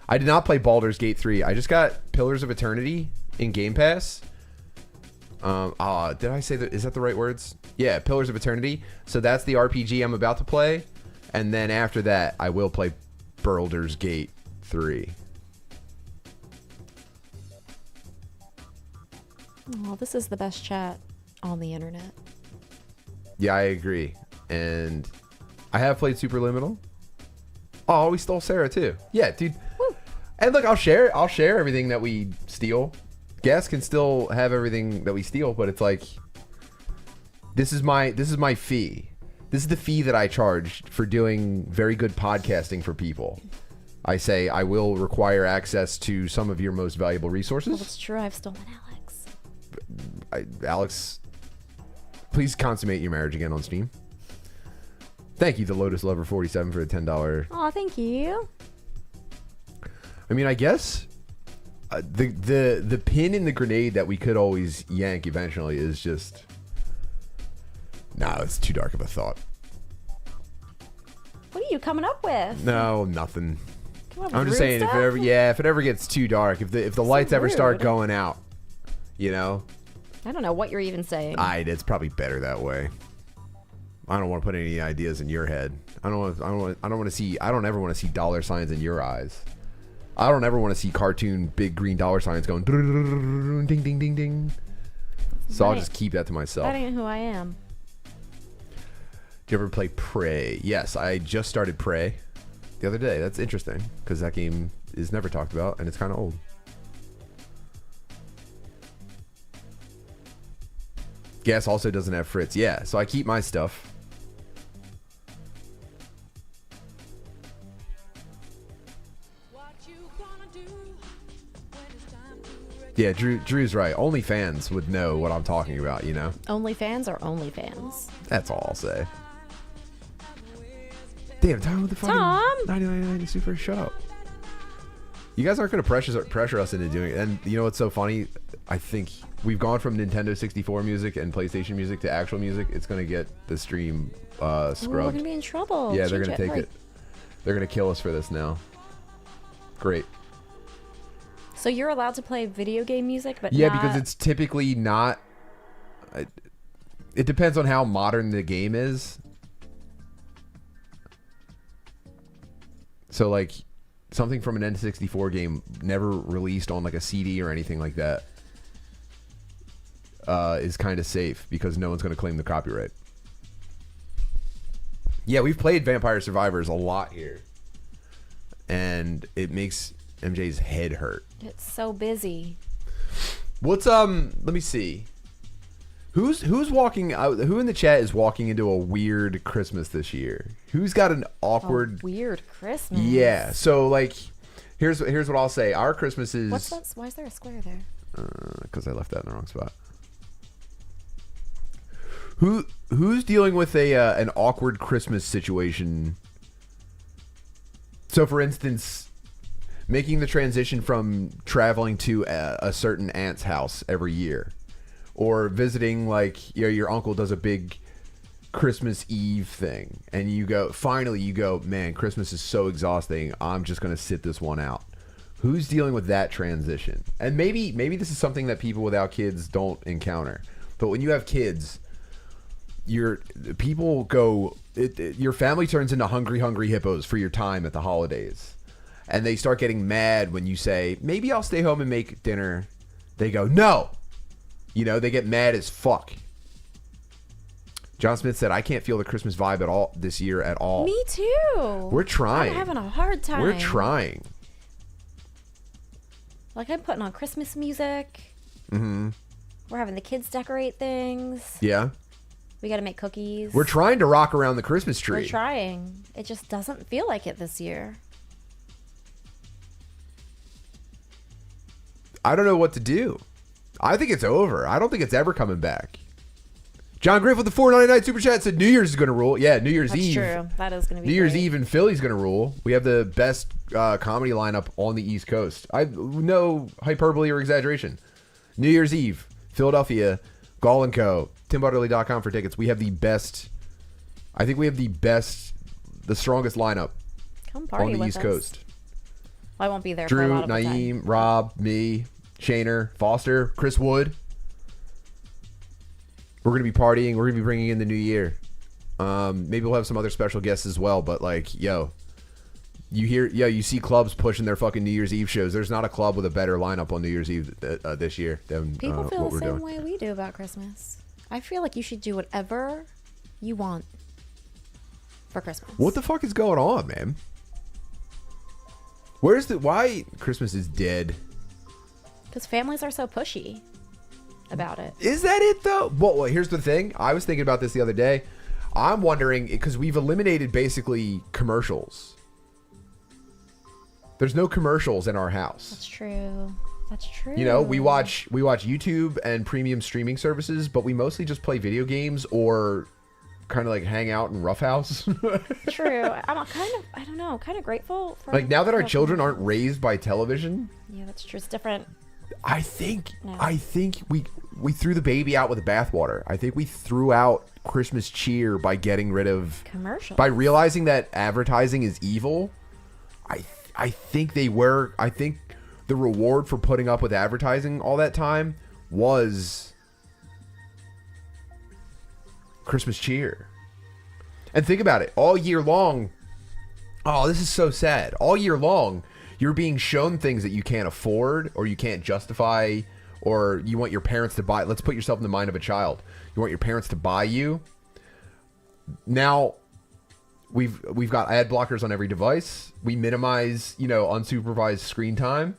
I did not play Baldur's Gate 3. I just got Pillars of Eternity in Game Pass. Did I say that? Is that the right words? Yeah, Pillars of Eternity. So that's the RPG I'm about to play. And then after that, I will play Baldur's Gate 3. Oh, this is the best chat on the internet. Yeah, I agree. And I have played Superliminal. Oh, we stole Sarah too. Yeah, dude. Woo. And look, I'll share everything that we steal. Guests can still have everything that we steal, but it's like this is my fee. This is the fee that I charge for doing very good podcasting for people. I say I will require access to some of your most valuable Well, resources. it's true. I've stolen Alex. Alex, please consummate your marriage again on Steam. Thank you, the Lotus Lover 47 for the $10. Oh, thank you. I mean, I guess the pin in the grenade that we could always yank eventually is just it's too dark of a thought. What are you coming up with? No, nothing. Come up I'm with just rude saying stuff? if it ever gets too dark, if the lights ever start rude. going out, you know, I don't know what you're even saying. it's probably better that way. I don't want to put any ideas in your head. I don't ever want to see dollar signs in your eyes. I don't ever want to see cartoon big green dollar signs going ding ding ding ding. So I'll Right. just keep that to myself. That ain't who I am. Do you ever play Prey? Yes, I just started Prey. the other day. That's interesting because that game is never talked about and it's kind of old. Gas also doesn't have Fritz. Yeah, so I keep my stuff. Yeah, Drew's right. Only fans would know what I'm talking about, you know? OnlyFans or OnlyFans? That's all I'll say. Damn, Tom with the fucking Tom! 99 super. Shut up. You guys aren't going to pressure us into doing it. And you know what's so funny? I think we've gone from Nintendo 64 music and PlayStation music to actual music. It's going to get the stream scrubbed. Ooh, we're going to be in trouble. Yeah, they're Change going to take Hurry. it. They're going to kill us for this now. Great. So you're allowed to play video game music, but Yeah, not... because it's typically not... It depends on how modern the game is. So, like, something from an N64 game never released on, like, a CD or anything like that is kind of safe because no one's going to claim the copyright. Yeah, we've played Vampire Survivors a lot here. And it makes MJ's head hurt. It's so busy. What's let me see. Who's walking out? Who in the chat is walking into a weird Christmas this year? Who's got an awkward Weird Christmas. Yeah. So like here's what I'll say. Our Christmas is What's that? Why is there a square there? because I left that in the wrong spot. Who's dealing with an awkward Christmas situation? So for instance, making the transition from traveling to a certain aunt's house every year, or visiting, like, you know, your uncle does a big Christmas Eve thing, and you go, man, Christmas is so exhausting, I'm just going to sit this one out. Who's dealing with that transition? And maybe this is something that people without kids don't encounter, but when you have kids, your family turns into hungry hippos for your time at the holidays. And they start getting mad when you say, maybe I'll stay home and make dinner. They go, no. You know, they get mad as fuck. John Smith said, I can't feel the Christmas vibe at all this year at all. Me too. We're trying. I'm having a hard time. We're trying. Like, I'm putting on Christmas music. Mm-hmm. We're having the kids decorate things. Yeah. We got to make cookies. We're trying to rock around the Christmas tree. We're trying. It just doesn't feel like it this year. I don't know what to do. I think it's over. I don't think it's ever coming back. John Griff with the $4.99 super chat said New Year's is going to rule. Yeah, New Year's Eve. That's true. That is going to be New Year's great. Eve in Philly's going to rule. We have the best comedy lineup on the East Coast. No hyperbole or exaggeration. New Year's Eve, Philadelphia, Gall & Co., TimButterly.com for tickets. We have the best, I think we have the strongest lineup Come party on the with East us. Coast. Well, I won't be there for a Drew, lot of the Naeem, time. Rob, me, Shaner, Foster, Chris Wood. We're going to be partying. We're going to be bringing in the new year. Maybe we'll have some other special guests as well. But like, you see clubs pushing their fucking New Year's Eve shows. There's not a club with a better lineup on New Year's Eve this year than People feel what the we're same doing. way we do about Christmas. I feel like you should do whatever you want for Christmas. What the fuck is going on, man? Why Christmas is dead? Because families are so pushy about it. Is that it though? Well, here's the thing. I was thinking about this the other day. I'm wondering, because we've eliminated basically commercials. There's no commercials in our house. That's true. That's true. You know, we watch YouTube and premium streaming services, but we mostly just play video games or kind of like hang out in Roughhouse. True. I'm kind of grateful for Like now that our children aren't raised by television, Yeah, that's true. It's different. I think No. we threw the baby out with the bathwater. I think we threw out Christmas cheer by getting rid of Commercials. by realizing that advertising is evil. I think the reward for putting up with advertising all that time was Christmas cheer. And think about it, all year long. Oh, this is so sad. All year long, you're being shown things that you can't afford or you can't justify, or you want your parents to buy. Let's put yourself in the mind of a child. You want your parents to buy you. Now, We've got ad blockers on every device. We minimize, unsupervised screen time.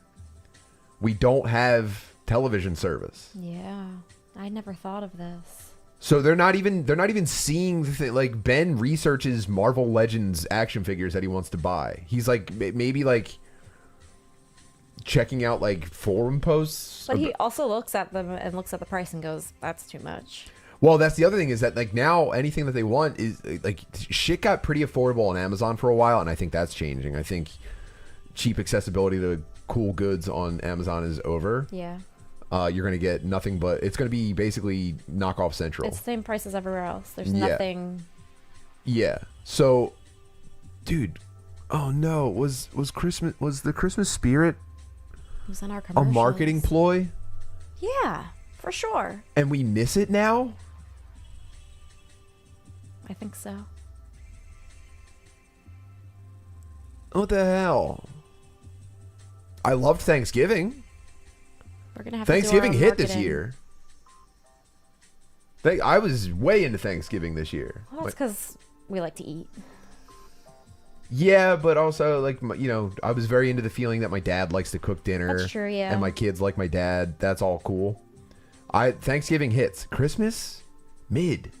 We don't have television service. Yeah. I never thought of this. So they're not even seeing the thing. Like, Ben researches Marvel Legends action figures that he wants to buy. He's like maybe like checking out like forum posts. But he also looks at them and looks at the price and goes, "That's too much." Well, that's the other thing is that like now anything that they want is like shit got pretty affordable on Amazon for a while, and I think that's changing. I think cheap accessibility to cool goods on Amazon is over. Yeah. You're going to get nothing but it's going to be basically knockoff central. It's the same price as everywhere else. There's nothing. Yeah. So, dude, oh no, was the Christmas spirit It was in our a commercials. marketing ploy? Yeah, for sure. And we miss it now? I think so. What the hell? I loved Thanksgiving. We're gonna have Thanksgiving to do our hit this marketing. year. I was way into Thanksgiving this year. Well, that's because we like to eat. Yeah, but also like I was very into the feeling that my dad likes to cook dinner. That's true, yeah. And my kids like my dad. That's all cool. Thanksgiving hits. Christmas, mid.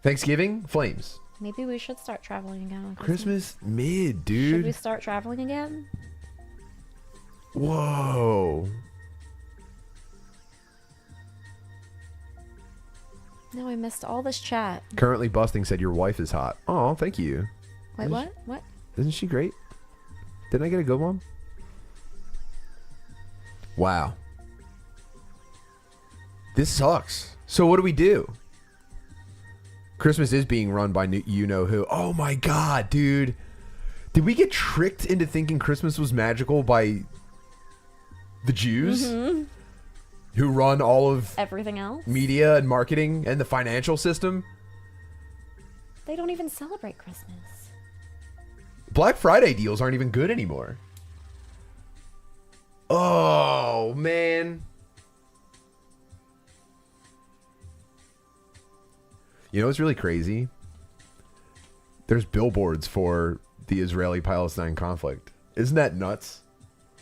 Thanksgiving, flames. Maybe we should start traveling again on Christmas, mid, dude. Should we start traveling again? Whoa. No, I missed all this chat. Currently busting said your wife is hot. Oh, thank you. Wait, what? What? Isn't she great? Didn't I get a good one? Wow. This sucks. So what do we do? Christmas is being run by you-know-who. Oh my god, dude. Did we get tricked into thinking Christmas was magical by the Jews? Mm-hmm. Who run all of Everything else? media and marketing and the financial system? They don't even celebrate Christmas. Black Friday deals aren't even good anymore. Oh, man. You know what's really crazy? There's billboards for the Israeli-Palestine conflict. Isn't that nuts?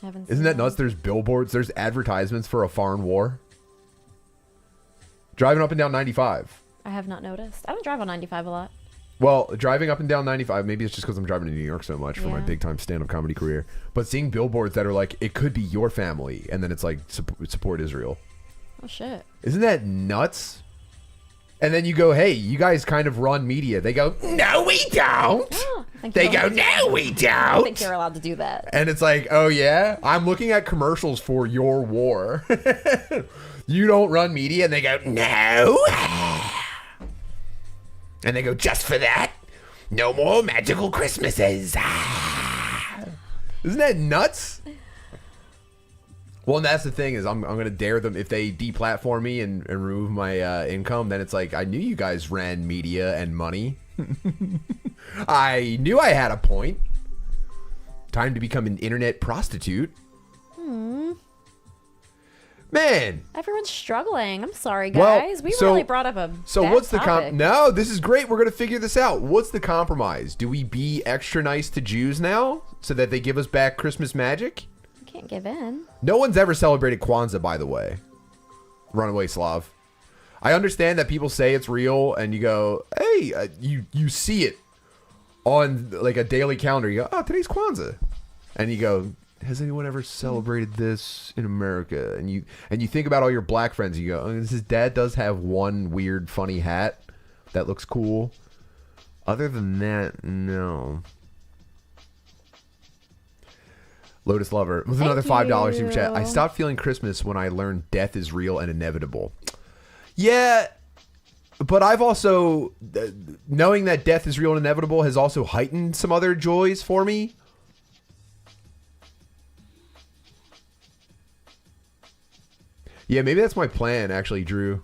I haven't Isn't seen that nuts? There's billboards. There's advertisements for a foreign war. Driving up and down 95. I have not noticed. I don't drive on 95 a lot. Well, driving up and down 95, maybe it's just because I'm driving to New York so much for my Yeah. big-time stand-up comedy career. But seeing billboards that are like, it could be your family, and then it's like, support Israel. Oh, shit. Isn't that nuts? And then you go, hey, you guys kind of run media. They go, no, we don't. They go, no, we I don't think don't. you're allowed to do that. And it's like, oh, yeah? I'm looking at commercials for your war. You don't run media? And they go, no. And they go, just for that, no more magical Christmases. Isn't that nuts? Well, and that's the thing is I'm going to dare them. If they deplatform me and remove my income, then it's like, I knew you guys ran media and money. I knew I had a point. Time to become an internet prostitute. Man. Everyone's struggling. I'm sorry, Well, guys. We so- really brought up a So bad what's the topic. No, this is great. We're going to figure this out. What's the compromise? Do we be extra nice to Jews now so that they give us back Christmas magic? You can't give in. No one's ever celebrated Kwanzaa, by the way. Runaway Slav. I understand that people say it's real, and you go, hey, you see it on like a daily calendar. You go, oh, today's Kwanzaa, and you go, has anyone ever celebrated this in America? And you think about all your black friends. You go, oh, his dad does have one weird, funny hat that looks cool. Other than that, no. Lotus Lover was another $5 super chat. I stopped feeling Christmas when I learned death is real and inevitable. Yeah, but I've also knowing that death is real and inevitable has also heightened some other joys for me. Yeah, maybe that's my plan, actually, Drew.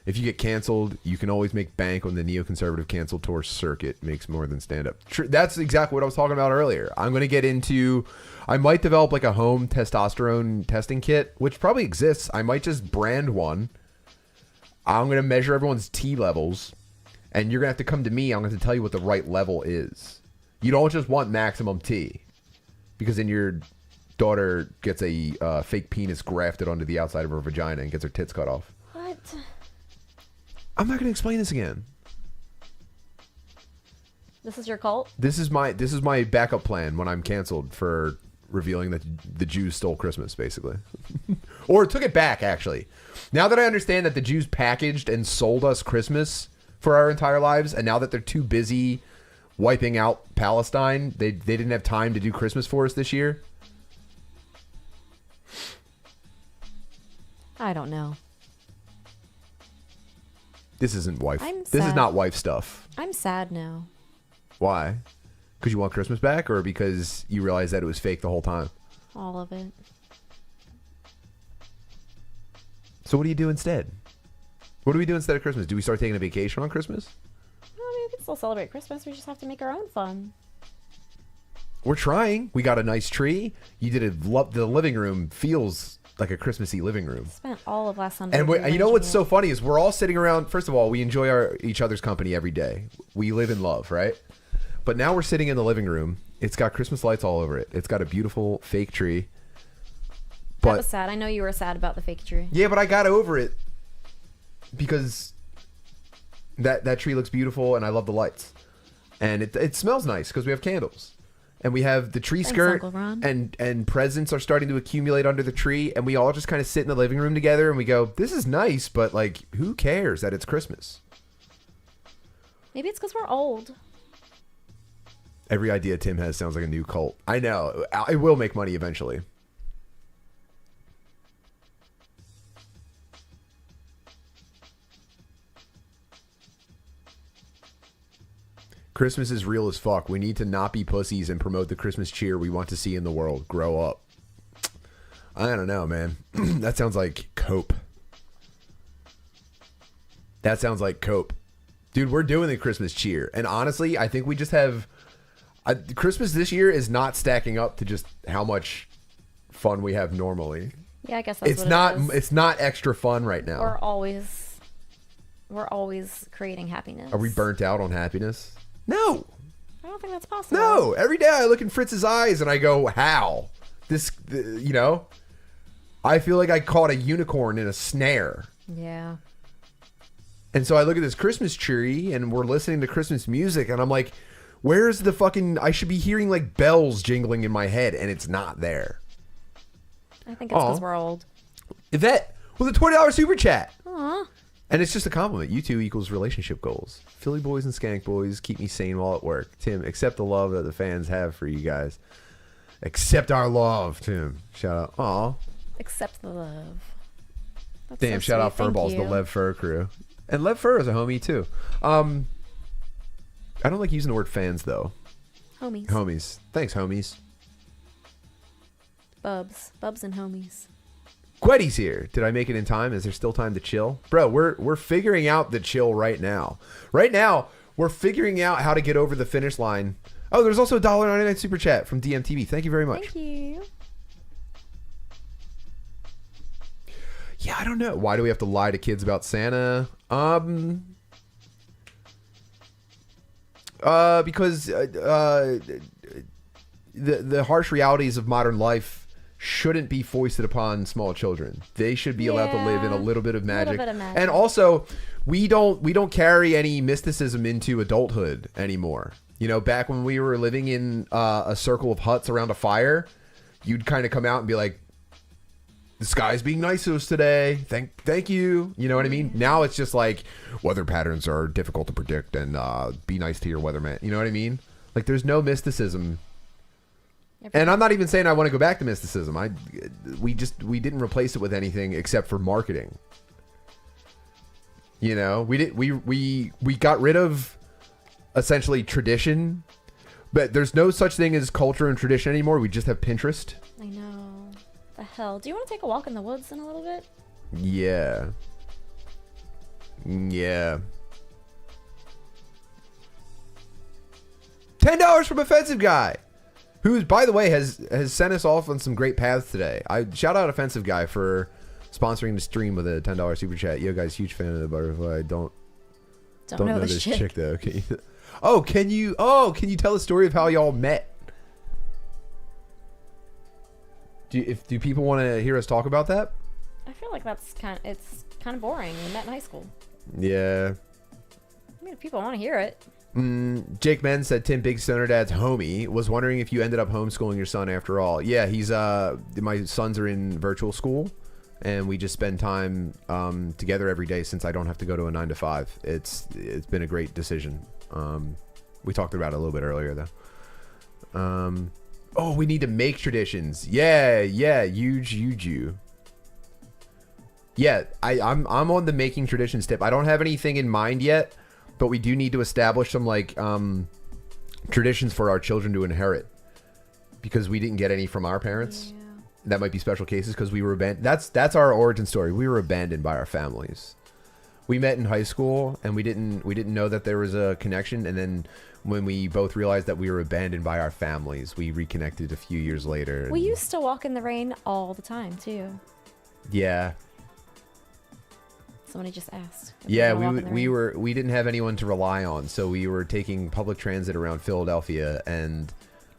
If you get canceled, you can always make bank on the neoconservative cancel tour circuit. Makes more than stand-up. That's exactly what I was talking about earlier. I'm going to get into... I might develop like a home testosterone testing kit, which probably exists. I might just brand one. I'm going to measure everyone's T levels. And you're going to have to come to me. I'm going to tell you what the right level is. You don't just want maximum T. Because then your daughter gets a fake penis grafted onto the outside of her vagina and gets her tits cut off. What? I'm not going to explain this again. This is your cult? This is my backup plan when I'm canceled for revealing that the Jews stole Christmas, basically. Or took it back, actually. Now that I understand that the Jews packaged and sold us Christmas for our entire lives, and now that they're too busy wiping out Palestine, they didn't have time to do Christmas for us this year. I don't know. This isn't wife. I'm This is sad. not wife stuff. I'm sad now. Why? Because you want Christmas back, or because you realized that it was fake the whole time? All of it. So what do you do instead? What do we do instead of Christmas? Do we start taking a vacation on Christmas? Well, I mean, we can still celebrate Christmas. We just have to make our own fun. We're trying. We got a nice tree. You did the living room feels like a Christmassy living room. Spent all of last Sunday. And you know what's so rearranging funny is we're all sitting around. First of all, we enjoy each other's company every day. We live in love, right? But now we're sitting in the living room. It's got Christmas lights all over it. It's got a beautiful fake tree. it. But That was sad. I know you were sad about the fake tree. yeah, but I got over it because that tree looks beautiful and I love the lights. And it smells nice because we have candles. And we have the tree Thanks, skirt, Uncle Ron. and presents are starting to accumulate under the tree, and we all just kind of sit in the living room together and we go, this is nice, but like, who cares that it's Christmas? Maybe it's because we're old. Every idea Tim has sounds like a new cult. I know. It will make money eventually. Christmas is real as fuck. We need to not be pussies and promote the Christmas cheer we want to see in the world. Grow up. I don't know, man. That sounds like cope. That sounds like cope. Dude, we're doing the Christmas cheer. And honestly, I think we just have... Christmas this year is not stacking up to just how much fun we have normally. Yeah, I guess that's It's what not. it is. It's not extra fun right now. We're always creating happiness. Are we burnt out on happiness? No. I don't think that's possible. No. Every day I look in Fritz's eyes and I go, how? I feel like I caught a unicorn in a snare. Yeah. And so I look at this Christmas tree and we're listening to Christmas music and I'm like, where's the fucking... I should be hearing like bells jingling in my head and it's not there. I think it's because we're old. Yvette with a $20 super chat. Aw. And it's just a compliment. You two equals relationship goals. Philly boys and skank boys keep me sane while at work. Tim, accept the love that the fans have for you guys. Accept our love, Tim. Shout out. Aw. Accept the love. That's Damn, so shout out sweet. Thank Furballs, the you. Lev Fur crew. And Lev Fur is a homie too. I don't like using the word fans though. Homies. Homies. Thanks, homies. Bubs and homies. Quetty's here. Did I make it in time? Is there still time to chill? Bro, we're figuring out the chill right now. Right now, we're figuring out how to get over the finish line. Oh, there's also a $1.99 super chat from DMTV. Thank you very much. Thank you. Yeah, I don't know. Why do we have to lie to kids about Santa? Because the harsh realities of modern life shouldn't be foisted upon small children. They should be allowed to live in a little bit of magic. And also, we don't carry any mysticism into adulthood anymore. You know, back when we were living in a circle of huts around a fire, you'd kind of come out and be like, the sky's being nice to us today. Thank you. You know what I mean? Now it's just like weather patterns are difficult to predict and be nice to your weatherman. You know what I mean? Like there's no mysticism. And I'm not even saying I want to go back to mysticism. We didn't replace it with anything except for marketing. You know, we got rid of essentially tradition, but there's no such thing as culture and tradition anymore. We just have Pinterest. I know. The hell? Do you want to take a walk in the woods in a little bit? Yeah. Yeah. $10 from Offensive Guy, who, by the way, has sent us off on some great paths today. I shout out Offensive Guy for sponsoring the stream with a $10 super chat. Yo, guys, huge fan of the butterfly. Don't Don't know this chick. though. Can you tell a story of how y'all met? Do people want to hear us talk about that? I feel like it's kind of boring. We met in high school. Yeah. I mean, if people want to hear it. Jake Men said Tim Big Stoner Dad's homie was wondering if you ended up homeschooling your son after all. Yeah, he's my sons are in virtual school, and we just spend time together every day since I don't have to go to a 9 to 5. It's been a great decision. We talked about it a little bit earlier though. Oh, we need to make traditions. Yeah, huge. Yeah, I'm on the making traditions tip. I don't have anything in mind yet, but we do need to establish some like traditions for our children to inherit, because we didn't get any from our parents. Yeah. That might be special cases because we were abandoned. That's our origin story. We were abandoned by our families. We met in high school and we didn't know that there was a connection, and then when we both realized that we were abandoned by our families, we reconnected a few years later. We used to walk in the rain all the time too. Yeah. Somebody just asked. Yeah, we didn't have anyone to rely on, so we were taking public transit around Philadelphia, and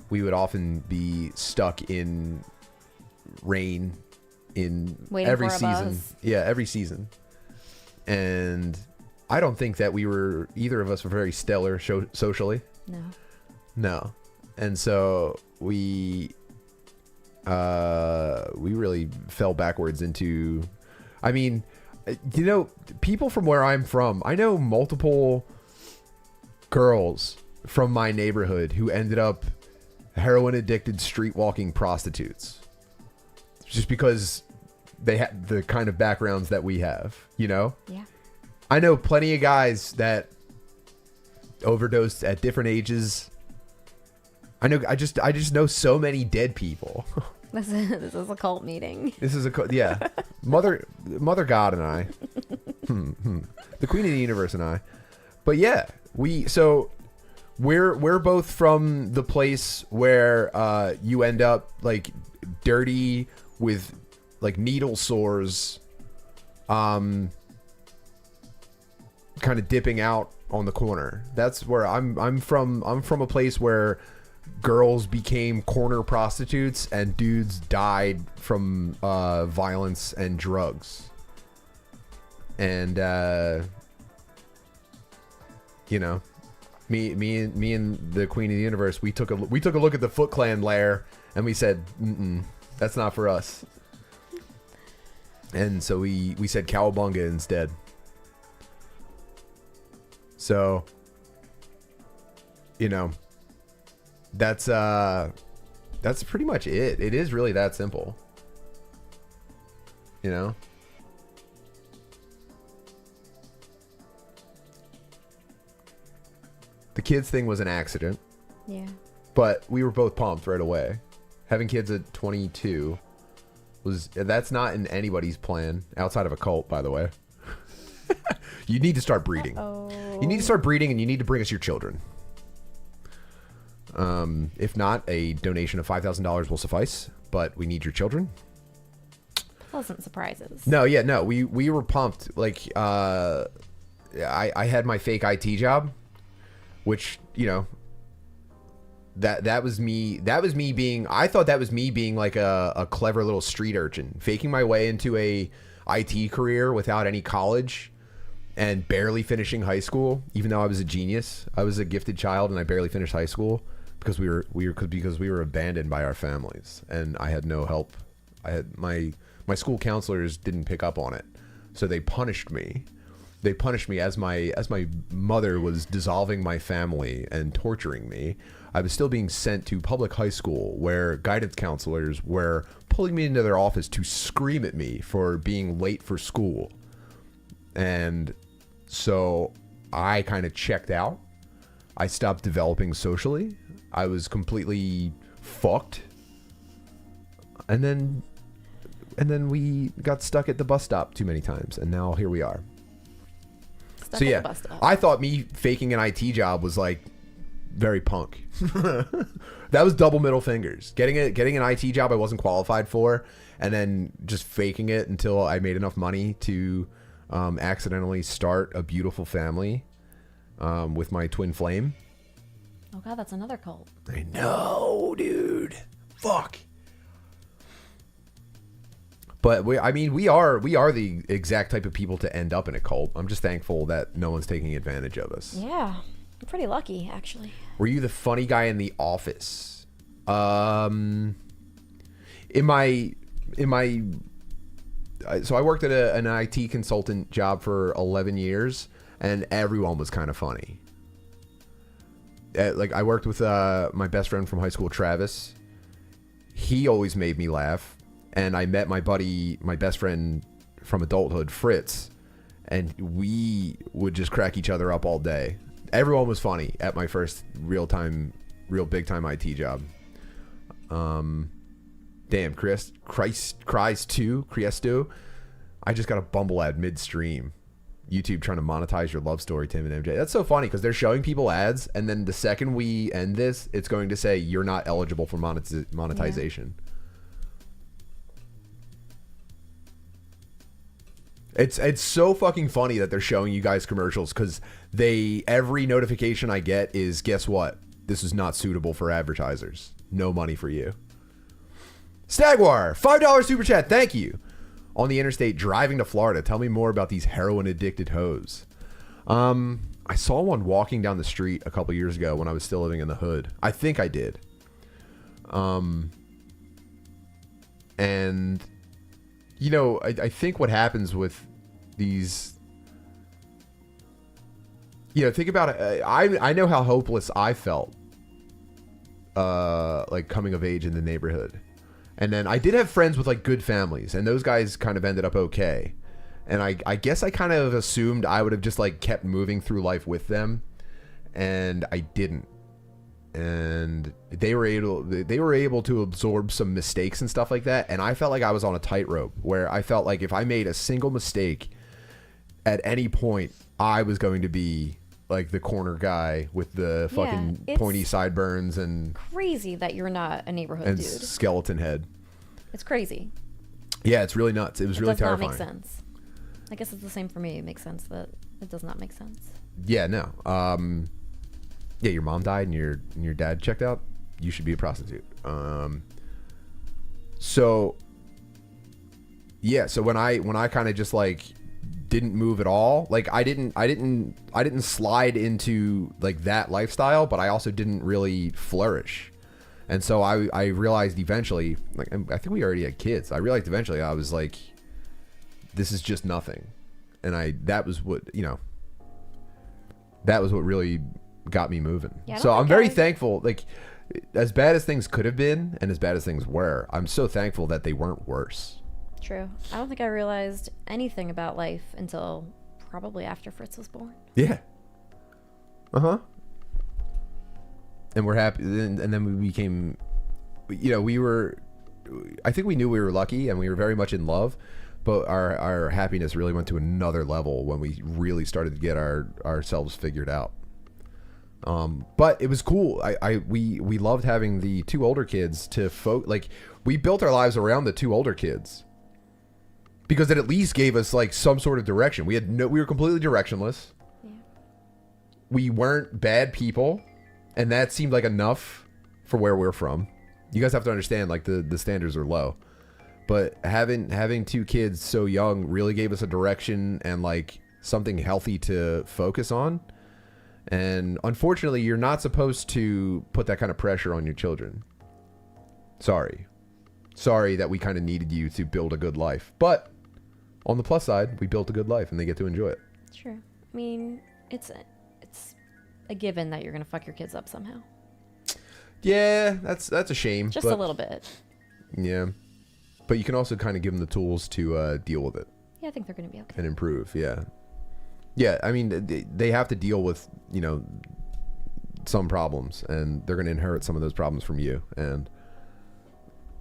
we would often be stuck in rain in Waiting every for a season. bus. Yeah, every season. And I don't think that either of us were very stellar socially. No. And so we really fell backwards into, I mean, people from where I'm from, I know multiple girls from my neighborhood who ended up heroin addicted street walking prostitutes just because they had the kind of backgrounds that we have, Yeah. I know plenty of guys that overdosed at different ages. I just know so many dead people. This is a cult meeting. This is yeah. Mother God and I. The Queen of the Universe and I. But yeah, we're both from the place where you end up like dirty with like needle sores, kind of dipping out on the corner. That's where I'm from. I'm from a place where girls became corner prostitutes and dudes died from violence and drugs. And me and the Queen of the Universe, we took a look at the Foot Clan lair and we said, that's not for us. And so we said cowabunga instead. So, that's pretty much it. It is really that simple. The kids thing was an accident. Yeah. But we were both pumped right away. Having kids at 22 that's not in anybody's plan outside of a cult, by the way. You need to start breeding. You need to start breeding, and you need to bring us your children. If not, a donation of $5,000 will suffice, but we need your children. Pleasant surprises. No, we were pumped. Like, I had my fake IT job, which, that was me being, I thought that was me being like a clever little street urchin, faking my way into a IT career without any college and barely finishing high school, even though I was a genius. I was a gifted child and I barely finished high school because we were abandoned by our families and I had no help. I had my school counselors didn't pick up on it, so they punished me. They punished me as my mother was dissolving my family and torturing me. I was still being sent to public high school where guidance counselors were pulling me into their office to scream at me for being late for school. And so I kind of checked out. I stopped developing socially. I was completely fucked. And then we got stuck at the bus stop too many times, and now here we are. Stuck So at yeah, the bus stop. I thought me faking an IT job was like very punk. That was double middle fingers. Getting an IT job I wasn't qualified for, and then just faking it until I made enough money to accidentally start a beautiful family. with my twin flame. Oh God, that's another cult. I know, dude. Fuck. But we are the exact type of people to end up in a cult. I'm just thankful that no one's taking advantage of us. Yeah, I'm pretty lucky, actually. Were you the funny guy in the office? In my so I worked at an IT consultant job for 11 years, and everyone was kind of funny. Like, I worked with my best friend from high school, Travis. He always made me laugh. And I met my best friend from adulthood, Fritz, and we would just crack each other up all day. Everyone was funny at my first real big time IT job. Damn, Christ 2, Criesto. I just got a Bumble ad midstream. YouTube trying to monetize your love story, Tim and MJ. That's so funny because they're showing people ads, and then the second we end this, it's going to say you're not eligible for monetization. Yeah. It's so fucking funny that they're showing you guys commercials because every notification I get is, guess what? This is not suitable for advertisers. No money for you. Stagwar, $5 super chat. Thank you. On the interstate driving to Florida. Tell me more about these heroin addicted hoes. I saw one walking down the street a couple years ago when I was still living in the hood. I think I did. And you know, I think what happens with these, you know, think about it. I know how hopeless I felt, like coming of age in the neighborhood. And then I did have friends with like good families, and those guys kind of ended up okay. And I guess I kind of assumed I would have just like kept moving through life with them, and I didn't. And they were able to absorb some mistakes and stuff like that, and I felt like I was on a tightrope where I felt like if I made a single mistake at any point, I was going to be like the corner guy with the fucking pointy sideburns and crazy that you're not a neighborhood dude. Skeleton head. It's crazy. Yeah, it's really nuts. It was really terrifying. Does not make sense. I guess it's the same for me. It makes sense that it does not make sense. Yeah, no. Yeah, your mom died and your dad checked out. You should be a prostitute. So when I kind of just like didn't move at all, like I didn't slide into like that lifestyle, but I also didn't really flourish. And so I realized eventually, like I think we already had kids. I realized eventually I was like, this is just nothing. And that was what really got me moving. Yeah, so I'm very thankful. Like, as bad as things could have been and as bad as things were, I'm so thankful that they weren't worse. True. I don't think I realized anything about life until probably after Fritz was born. Yeah. And we're happy. And then we became, I think we knew we were lucky and we were very much in love, but our happiness really went to another level when we really started to get ourselves figured out. But it was cool. We loved having the two older kids like we built our lives around the two older kids because it at least gave us like some sort of direction. We were completely directionless. Yeah. We weren't bad people, and that seemed like enough for where we're from. You guys have to understand, like the standards are low, but having two kids so young really gave us a direction and like something healthy to focus on. And unfortunately, you're not supposed to put that kind of pressure on your children. Sorry that we kind of needed you to build a good life. But on the plus side, we built a good life and they get to enjoy it. Sure. I mean, it's a given that you're going to fuck your kids up somehow. Yeah, that's a shame. Just a little bit. Yeah. But you can also kind of give them the tools to deal with it. Yeah, I think they're going to be okay. And improve, yeah. Yeah, I mean, they have to deal with, some problems, and they're going to inherit some of those problems from you. And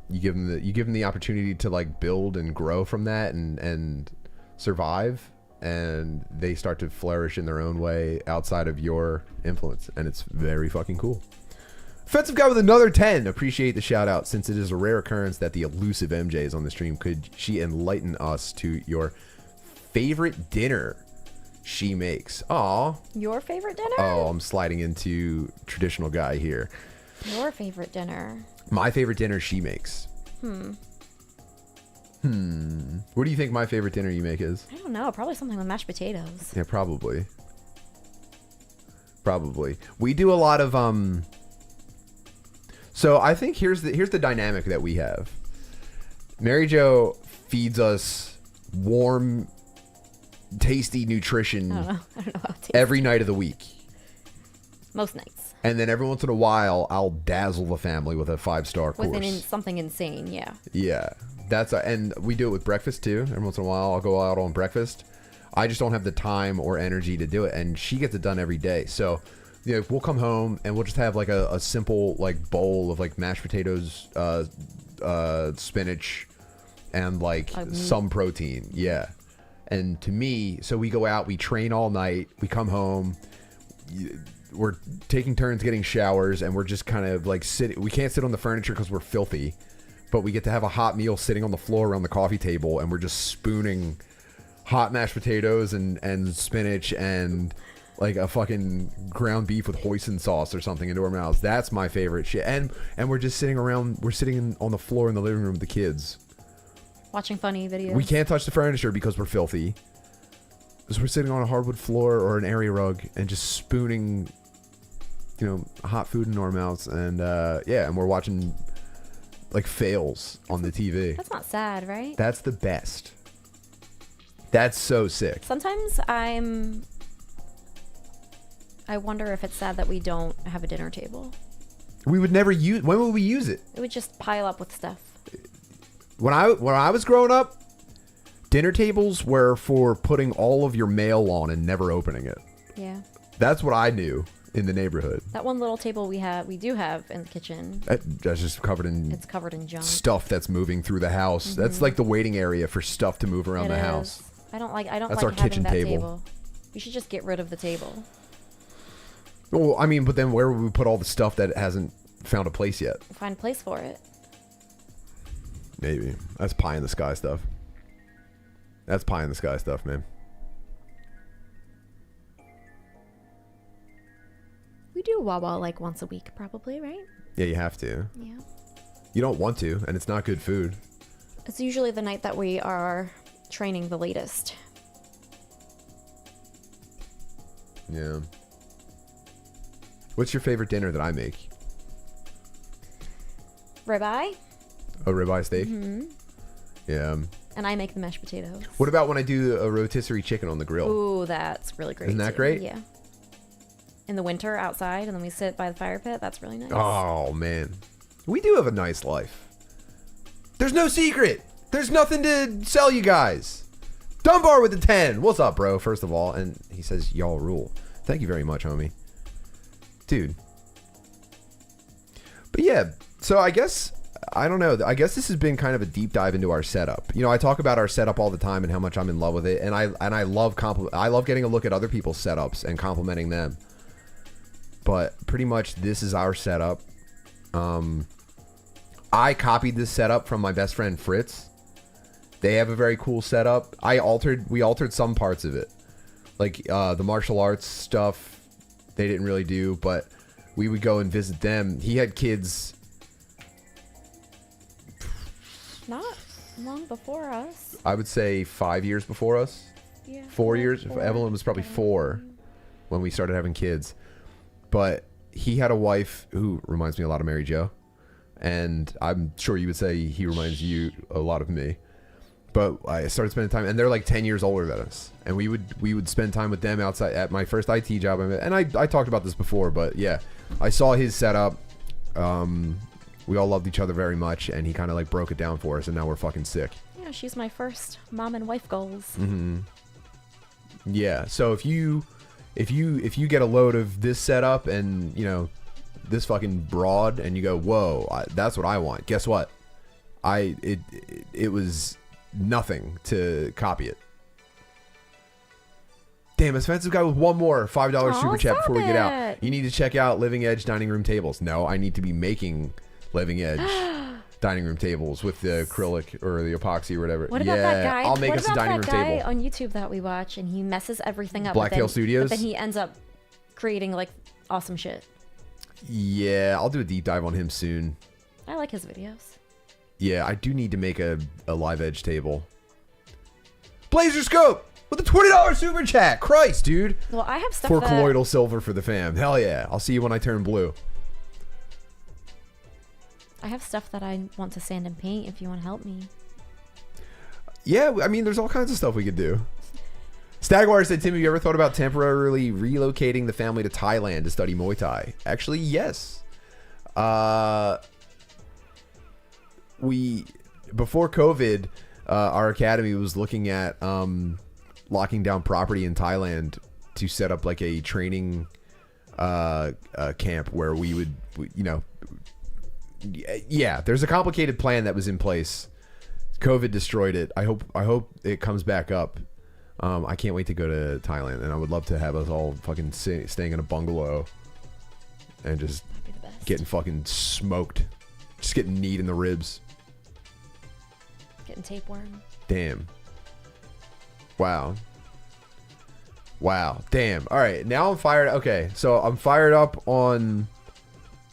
you give them the opportunity to like build and grow from that and survive, and they start to flourish in their own way outside of your influence, and it's very fucking cool. Offensive guy with another 10. Appreciate the shout out. Since it is a rare occurrence that the elusive MJ is on the stream, could she enlighten us to your favorite dinner she makes. Aw. Your favorite dinner? Oh, I'm sliding into traditional guy here. Your favorite dinner. My favorite dinner she makes. What do you think my favorite dinner you make is? I don't know. Probably something with mashed potatoes. Yeah, probably. We do a lot of so I think here's the dynamic that we have. Mary Jo feeds us warm, tasty nutrition I don't know how it tastes. every night of the week. Most nights. And then every once in a while, I'll dazzle the family with a 5-star course. With something insane, yeah. Yeah, and we do it with breakfast too. Every once in a while, I'll go out on breakfast. I just don't have the time or energy to do it, and she gets it done every day. So, you know, we'll come home and we'll just have like a simple like bowl of like mashed potatoes, spinach, and like some protein. Yeah, and to me, so we go out, we train all night, we come home. We're taking turns getting showers, and we're just kind of like sitting. We can't sit on the furniture because we're filthy, but we get to have a hot meal sitting on the floor around the coffee table, and we're just spooning hot mashed potatoes and spinach and like a fucking ground beef with hoisin sauce or something into our mouths. That's my favorite shit. And we're just sitting around. We're sitting on the floor in the living room with the kids, Watching funny videos. We can't touch the furniture because we're filthy. So we're sitting on a hardwood floor or an area rug and just spooning, you know, hot food into our mouths, and and we're watching like fails on the TV. That's not sad, right? That's the best. That's so sick. Sometimes I wonder if it's sad that we don't have a dinner table. We would never use. When would we use it? It would just pile up with stuff. When I was growing up, dinner tables were for putting all of your mail on and never opening it. Yeah. That's what I knew in the neighborhood. That one little table we do have in the kitchen. That's just covered in. It's covered in junk. Stuff that's moving through the house. Mm-hmm. That's like the waiting area for stuff to move around the house. I don't like That's our having kitchen that table. We should just get rid of the table. Well, I mean, but then where would we put all the stuff that hasn't found a place yet? Find a place for it. Maybe. That's pie in the sky stuff. That's pie in the sky stuff, man. We do Wawa like once a week, probably, right? Yeah, you have to. Yeah. You don't want to, and it's not good food. It's usually the night that we are training the latest. Yeah. What's your favorite dinner that I make? Ribeye. A ribeye steak? Mm-hmm. Yeah. And I make the mashed potatoes. What about when I do a rotisserie chicken on the grill? Ooh, that's really great. Isn't that too. great? Yeah. In the winter outside, and then we sit by the fire pit. That's really nice. Oh, man. We do have a nice life. There's no secret. There's nothing to sell you guys. Dunbar with the 10. What's up, bro? First of all. And he says, y'all rule. Thank you very much, homie. Dude. But yeah, so I guess, I don't know. I guess this has been kind of a deep dive into our setup. You know, I talk about our setup all the time and how much I'm in love with it. And I love getting a look at other people's setups and complimenting them. But pretty much this is our setup. I copied this setup from my best friend Fritz. They have a very cool setup. We altered some parts of it. Like the martial arts stuff, they didn't really do, but we would go and visit them. He had kids. Not long before us. I would say 5 years before us. Yeah. 4 years. 4. Evelyn was probably 4 when we started having kids. But he had a wife who reminds me a lot of Mary Jo. And I'm sure you would say he reminds you a lot of me. But I started spending time, and they're like 10 years older than us. And we would spend time with them outside at my first IT job. And I talked about this before, but yeah, I saw his setup. We all loved each other very much, and he kind of like broke it down for us, and now we're fucking sick. Yeah, she's my first mom and wife goals. Mm-hmm. Yeah, so if you get a load of this setup and, you know, this fucking broad, and you go, whoa, that's what I want. Guess what? It was nothing to copy it. Damn, expensive guy with one more $5 super chat before we get out. You need to check out Living Edge dining room tables. No, I need to be making Living Edge dining room tables with the acrylic or the epoxy or whatever. What about that guy? I'll make what us a about dining room that guy table. on YouTube that we watch, and he messes everything up. Blacktail Studios? But then he ends up creating like awesome shit. Yeah, I'll do a deep dive on him soon. I like his videos. Yeah, I do need to make a live edge table. Blazer Scope with a $20 super chat. Christ, dude. Well, I have stuff For that... colloidal silver for the fam. Hell yeah. I'll see you when I turn blue. I have stuff that I want to sand and paint if you want to help me. Yeah, I mean, there's all kinds of stuff we could do. Stagwire said, Tim, have you ever thought about temporarily relocating the family to Thailand to study Muay Thai? Actually, yes. Before COVID, our academy was looking at locking down property in Thailand to set up like a training camp where we would, yeah, there's a complicated plan that was in place. COVID destroyed it. I hope it comes back up. I can't wait to go to Thailand, and I would love to have us all fucking staying in a bungalow and just That'd be the best. getting fucking smoked, just getting kneed in the ribs. Getting tapeworm. Damn. Wow. Damn. All right, now I'm fired. Okay, so I'm fired up on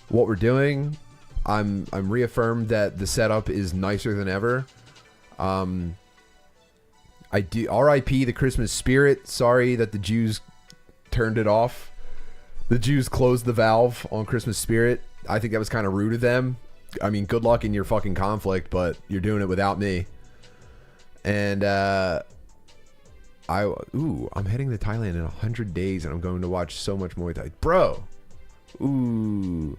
what we're doing. I'm reaffirmed that the setup is nicer than ever. I do R.I.P. the Christmas spirit. Sorry that the Jews turned it off. The Jews closed the valve on Christmas spirit. I think that was kind of rude of them. I mean, good luck in your fucking conflict, but you're doing it without me. And I'm heading to Thailand in 100 days, and I'm going to watch so much Muay Thai, bro. Ooh.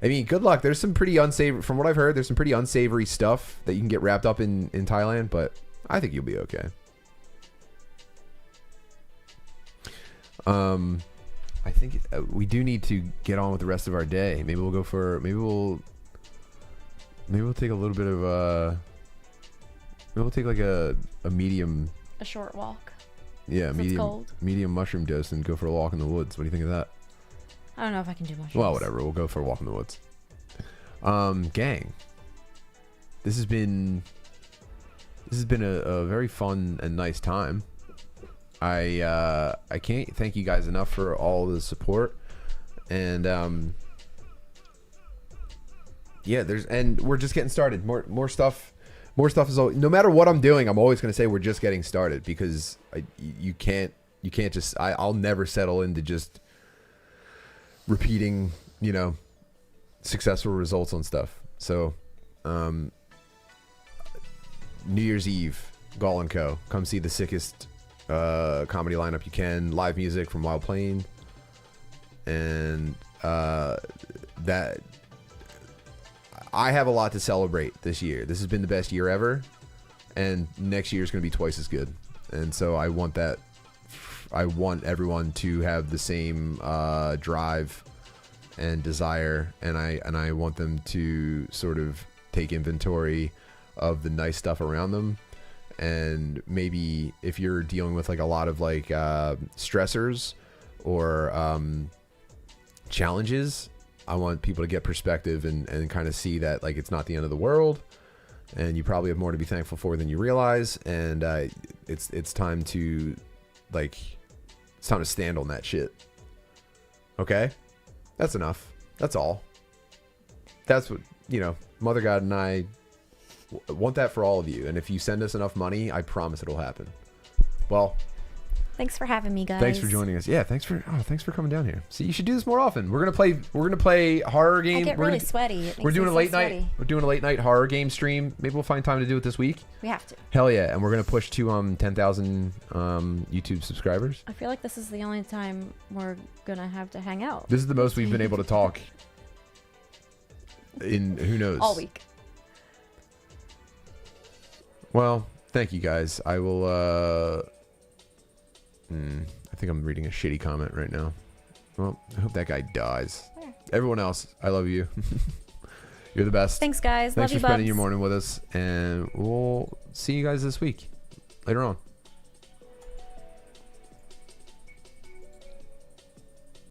I mean, good luck. There's some pretty unsavory, from what I've heard, there's some pretty unsavory stuff that you can get wrapped up in Thailand, but I think you'll be okay. I think we do need to get on with the rest of our day. Maybe we'll take a little bit of maybe we'll take like a medium. A short walk. Yeah, It's cold. medium mushroom dose and go for a walk in the woods. What do you think of that? I don't know if I can do mushrooms. Well, whatever. We'll go for a walk in the woods. Gang. This has been a very fun and nice time. I can't thank you guys enough for all the support, and and we're just getting started. More stuff is always, no matter what I'm doing, I'm always going to say we're just getting started, because you can't just I'll never settle into just repeating successful results on stuff. So New Year's Eve, Gall & Co. Come see the sickest comedy lineup you can. Live music from Wild Plane. And that I have a lot to celebrate this year. This has been the best year ever. And next year is going to be twice as good. And so I want that. I want everyone to have the same drive and desire. And I want them to sort of take inventory of the nice stuff around them. And maybe if you're dealing with like a lot of like stressors or challenges, I want people to get perspective and kind of see that like it's not the end of the world, and you probably have more to be thankful for than you realize. And it's time to stand on that shit. Okay, that's enough. That's all. That's what Mother God and I want that for all of you. And if you send us enough money, I promise it'll happen. Well, Thanks for having me, guys. thanks for joining us. Yeah, thanks for coming down here. See, you should do this more often. We're gonna play horror game. I get really sweaty. It We're makes doing me a late so night. sweaty. We're doing a late night horror game stream. Maybe we'll find time to do it this week. We have to. Hell yeah! And we're gonna push to 10,000 YouTube subscribers. I feel like this is the only time we're gonna have to hang out. This is the most we've been able to talk in who knows All week. Well, thank you guys. I will. I think I'm reading a shitty comment right now. Well, I hope that guy dies. Yeah. Everyone else, I love you. You're the best. Thanks, guys. Thanks Love for you, spending bubs. your morning with us, and we'll see you guys this week. Later on.